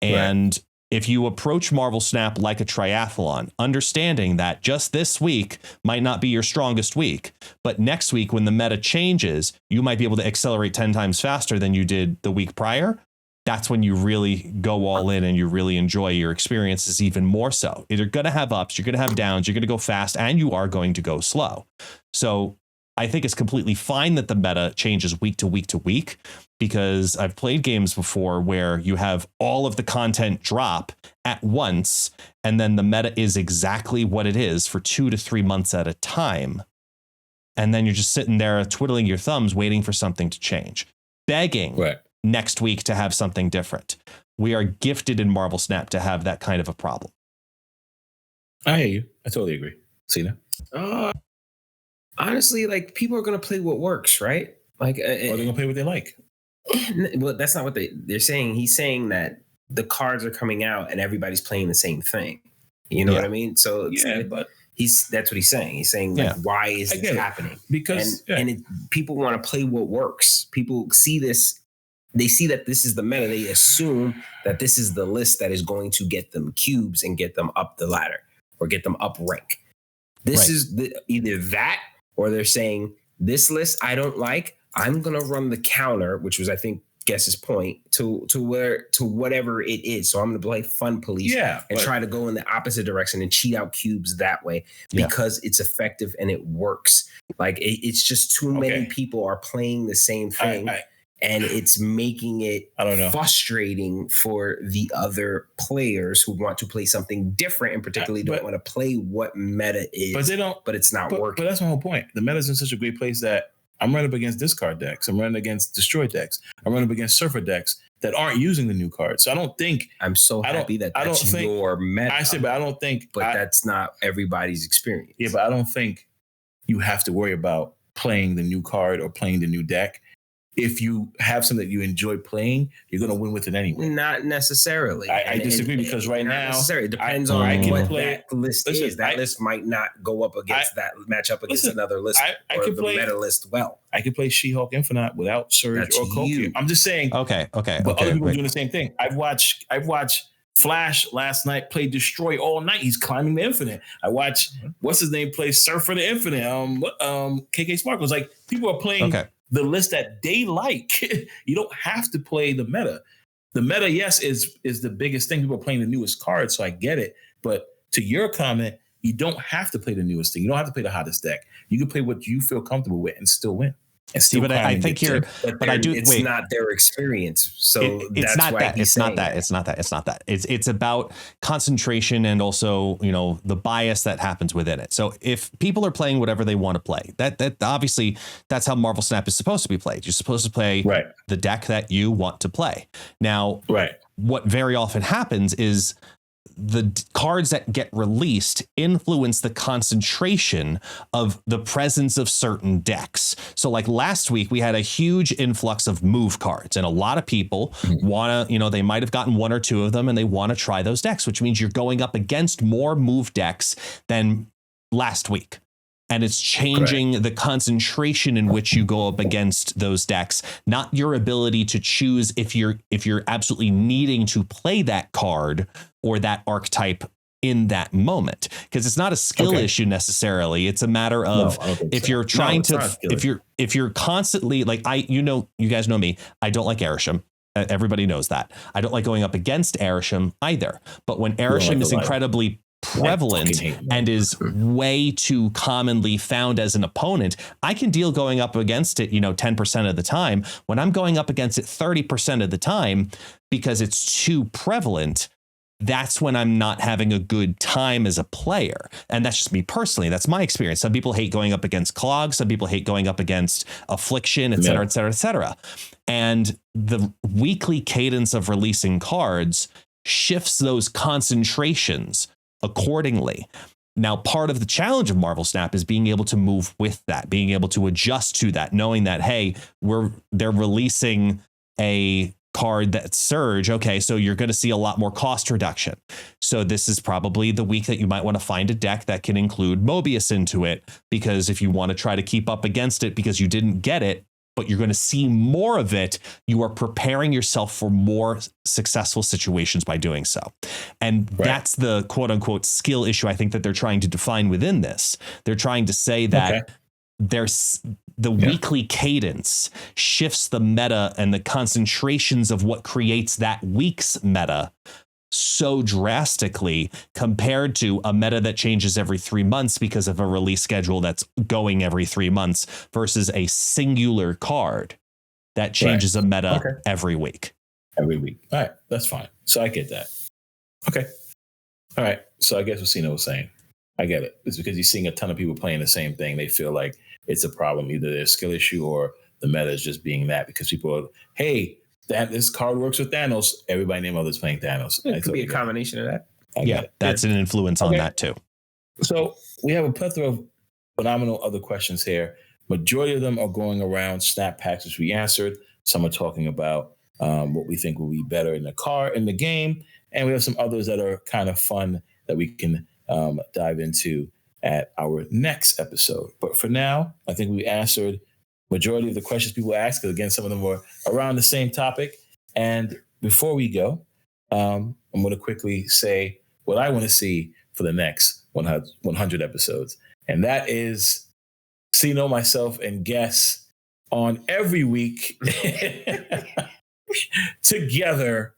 And if you approach Marvel Snap like a triathlon, understanding that just this week might not be your strongest week, but next week when the meta changes, you might be able to accelerate 10 times faster than you did the week prior. That's when you really go all in and you really enjoy your experiences even more so. You're going to have ups, you're going to have downs, you're going to go fast, and you are going to go slow. So I think it's completely fine that the meta changes week to week to week, because I've played games before where you have all of the content drop at once, and then the meta is exactly what it is for 2 to 3 months at a time. And then you're just sitting there twiddling your thumbs, waiting for something to change, begging next week to have something different. We are gifted in Marvel Snap to have that kind of a problem. I hear you. I totally agree. Cena? Honestly, like, people are going to play what works, right? Like, or they're going to play what they like. Well, that's not what they're saying. He's saying that the cards are coming out and everybody's playing the same thing. You know what I mean? So but that's what he's saying. He's saying, like, why is this happening? Because people want to play what works. People see this. They see that this is the meta. They assume that this is the list that is going to get them cubes and get them up the ladder or get them up rank. This is either that, or they're saying this list I don't like. I'm going to run the counter, which was, I think, Guess's point, to whatever it is. So I'm going to play Fun Police and try to go in the opposite direction and cheat out cubes that way because it's effective and it works. Like, it's just too many people are playing the same thing. And it's making it frustrating for the other players who want to play something different and particularly don't want to play what meta is. But they don't. But it's not working. But that's my whole point. The meta's in such a great place that I'm running up against discard decks. I'm running against destroy decks. I'm running up against surfer decks that aren't using the new cards. So I don't think I'm so happy that's your meta. I said, but I don't think. But that's not everybody's experience. Yeah, but I don't think you have to worry about playing the new card or playing the new deck. If you have something that you enjoy playing, you're going to win with it anyway. Not necessarily. I disagree because right now, it depends on what that list is. That list might not go up against that matchup against another list or the meta list well. I could play She-Hulk Infinite without Surge or Kokyu. I'm just saying. Okay. But other people are doing the same thing. I've watched Flash last night play Destroy all night. He's climbing the Infinite. I watched what's his name play Surfer the Infinite. KK Sparkles. Like, people are playing the list that they like. You don't have to play the meta. The meta, yes, is the biggest thing. People are playing the newest cards, so I get it. But to your comment, you don't have to play the newest thing. You don't have to play the hottest deck. You can play what you feel comfortable with and still win. And still but I think you're. But I do. It's not their experience, so it's not that. It's not that. It's not that. It's not that. It's about concentration and also, you know, the bias that happens within it. So if people are playing whatever they want to play, that obviously that's how Marvel Snap is supposed to be played. You're supposed to play the deck that you want to play. Now, what very often happens is the cards that get released influence the concentration of the presence of certain decks. So like last week, we had a huge influx of move cards, and a lot of people want to, you know, they might have gotten one or two of them and they want to try those decks, which means you're going up against more move decks than last week. And it's changing the concentration in which you go up against those decks, not your ability to choose if you're absolutely needing to play that card or that archetype in that moment, because it's not a skill issue necessarily. It's a matter of if you're trying if you're constantly like you guys know me, I don't like Arishem. Everybody knows that. I don't like going up against Arishem either. But when Arishem is incredibly prevalent and is way too commonly found as an opponent, I can deal going up against it, 10% of the time. When I'm going up against it 30% of the time because it's too prevalent, that's when I'm not having a good time as a player. And that's just me personally. That's my experience. Some people hate going up against Clog. Some people hate going up against Affliction, et cetera, et cetera, et cetera. And the weekly cadence of releasing cards shifts those concentrations accordingly. Now, part of the challenge of Marvel Snap is being able to move with that, being able to adjust to that, knowing that, hey, they're releasing a card that's Surge. Okay, so you're going to see a lot more cost reduction. So this is probably the week that you might want to find a deck that can include Mobius into it, because if you want to try to keep up against it because you didn't get it, but you're going to see more of it, you are preparing yourself for more successful situations by doing so. And that's the quote unquote skill issue I think that they're trying to define within this. They're trying to say that there's the weekly cadence shifts the meta and the concentrations of what creates that week's meta so drastically compared to a meta that changes every 3 months because of a release schedule that's going every 3 months versus a singular card that changes a meta every week. Every week. All right. That's fine. So I get that. Okay. All right. So I guess what Cena was saying, I get it. It's because you're seeing a ton of people playing the same thing. They feel like it's a problem. Either their skill issue or the meta is just being that, because people are, hey, this card works with Thanos. Everybody named others playing Thanos. It could be a combination of that. That's an influence on that too. So we have a plethora of phenomenal other questions here. Majority of them are going around snap packs, which we answered. Some are talking about what we think will be better in the game. And we have some others that are kind of fun that we can dive into at our next episode. But for now, I think we answered majority of the questions people ask, because again, some of them were around the same topic. And before we go, I'm going to quickly say what I want to see for the next 100 episodes. And that is Cino, myself, and guests on every week together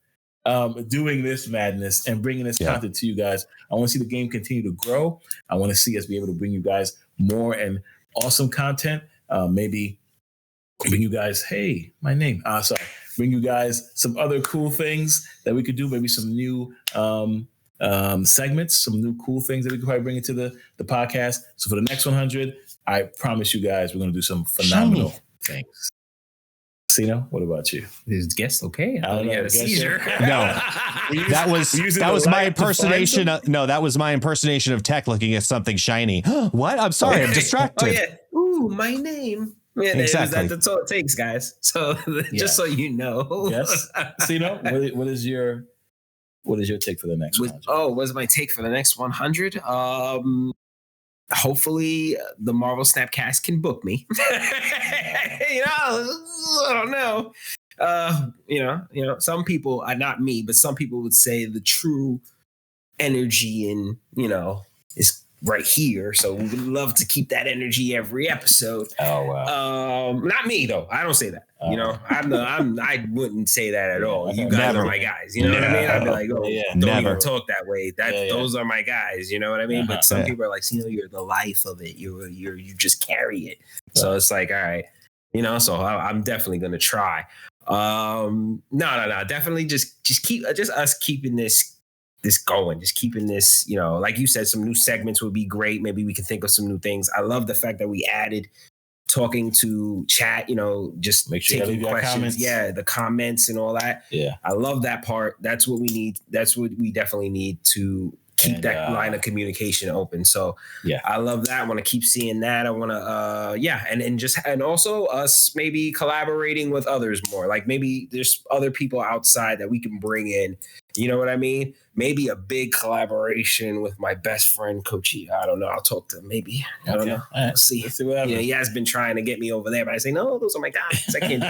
doing this madness and bringing this content to you guys. I want to see the game continue to grow. I want to see us be able to bring you guys more and awesome content. Maybe bring you guys, hey, my name. Bring you guys some other cool things that we could do. Maybe some new segments, some new cool things that we could probably bring into the podcast. So for the next 100, I promise you guys, we're going to do some phenomenal things. Cino, what about you? His guest, okay? I don't know. A seizure. No, that was my impersonation. That was my impersonation of Tech looking at something shiny. What? I'm sorry, I'm distracted. Oh yeah. Ooh, my name. Yeah, exactly. That's all it takes, guys. So just so you know. Yes. Cino, what is your take for the next one? What's my take for the next 100? Hopefully the Marvel Snapcast can book me. I don't know. Some people, not me, but some people would say the true energy and, is right here. So we would love to keep that energy every episode. Oh wow. Not me though. I don't say that. You know, I wouldn't say that at all. You guys are my guys. You know what I mean? I'd be like, don't even talk that way. Those are my guys. You know what I mean? But some people are like, you know, you're the life of it. You just carry it. So it's like, all right, you know. So I'm definitely gonna try. No. Definitely just us keeping this going, just keeping this, you know, like you said, some new segments would be great. Maybe we can think of some new things. I love the fact that we added talking to chat, you know, just make sure taking questions. Yeah, the comments and all that. Yeah. I love that part. That's what we need. That's what we definitely need to keep that line of communication open. So yeah, I love that. I want to keep seeing that. I want to, and also us maybe collaborating with others more. Like maybe there's other people outside that we can bring in. You know what I mean? Maybe a big collaboration with my best friend, Coachy. I don't know. I'll talk to him. Maybe. I don't know. Right. We'll see. Let's see what happens. Yeah, he has been trying to get me over there, but I say, no, those are my guys. I can't.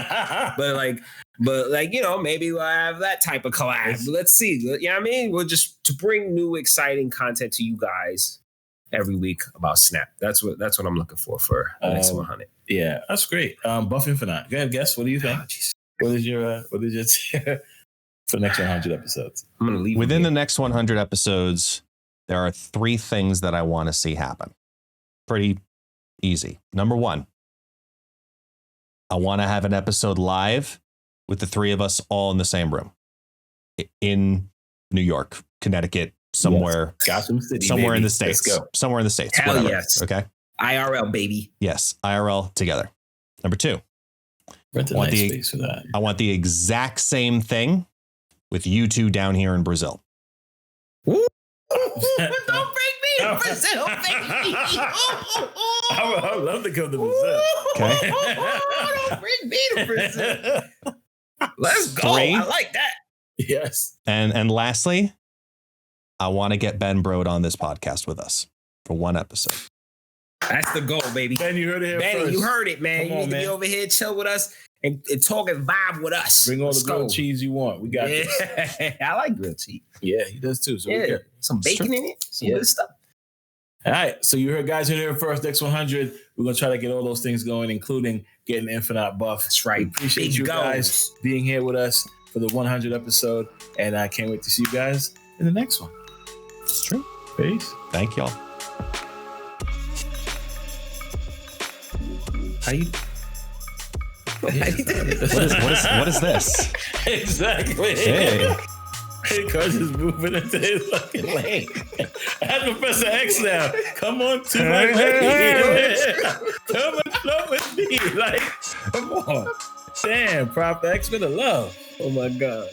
but you know, maybe we'll have that type of collab. Let's see. You know what I mean? We'll just to bring new, exciting content to you guys every week about Snap. That's what I'm looking for the next 100. Yeah, that's great. Buff Infinite. Go ahead, guess. What do you think? What is your for the next 100 episodes? I'm going to leave within the next 100 episodes. There are 3 things that I want to see happen. Pretty easy. Number 1, I want to have an episode live with the 3 of us all in the same room in New York, Connecticut, somewhere, Gotham City, somewhere baby. in the States, somewhere in the States. Hell whatever. Yes. Okay. IRL, baby. Yes. IRL together. Number 2, Rent a nice space for that. I want the exact same thing with you 2 down here in Brazil. Don't bring me to Brazil, baby. I would love to come to Brazil. Okay. Don't bring me to Brazil. Let's go. 3, I like that. Yes. And lastly, I want to get Ben Brode on this podcast with us for 1 episode. That's the goal, baby. Ben, you heard it here Benny, first. you heard it, man. Come You on, need to man. be over here, chill with us, and talk and vibe with us. Bring all Let's the grilled go. cheese you want. We got this. I like grilled cheese. Yeah, he does too. So Yeah, some bacon in it, some good stuff. All right. So you heard guys here first. Next 100, we're going to try to get all those things going, including getting Infinite Buff. That's right. We appreciate Big you goals. guys being here with us for the 100 episode. And I can't wait to see you guys in the next one. It's true. Peace. Thank y'all. How you? What is this? Exactly. Hey. Cuz is moving into his fucking lane. That's Professor X now. Come on to my lane. Come and flow with me. Like, come on. Damn, Prof X with the love. Oh my God.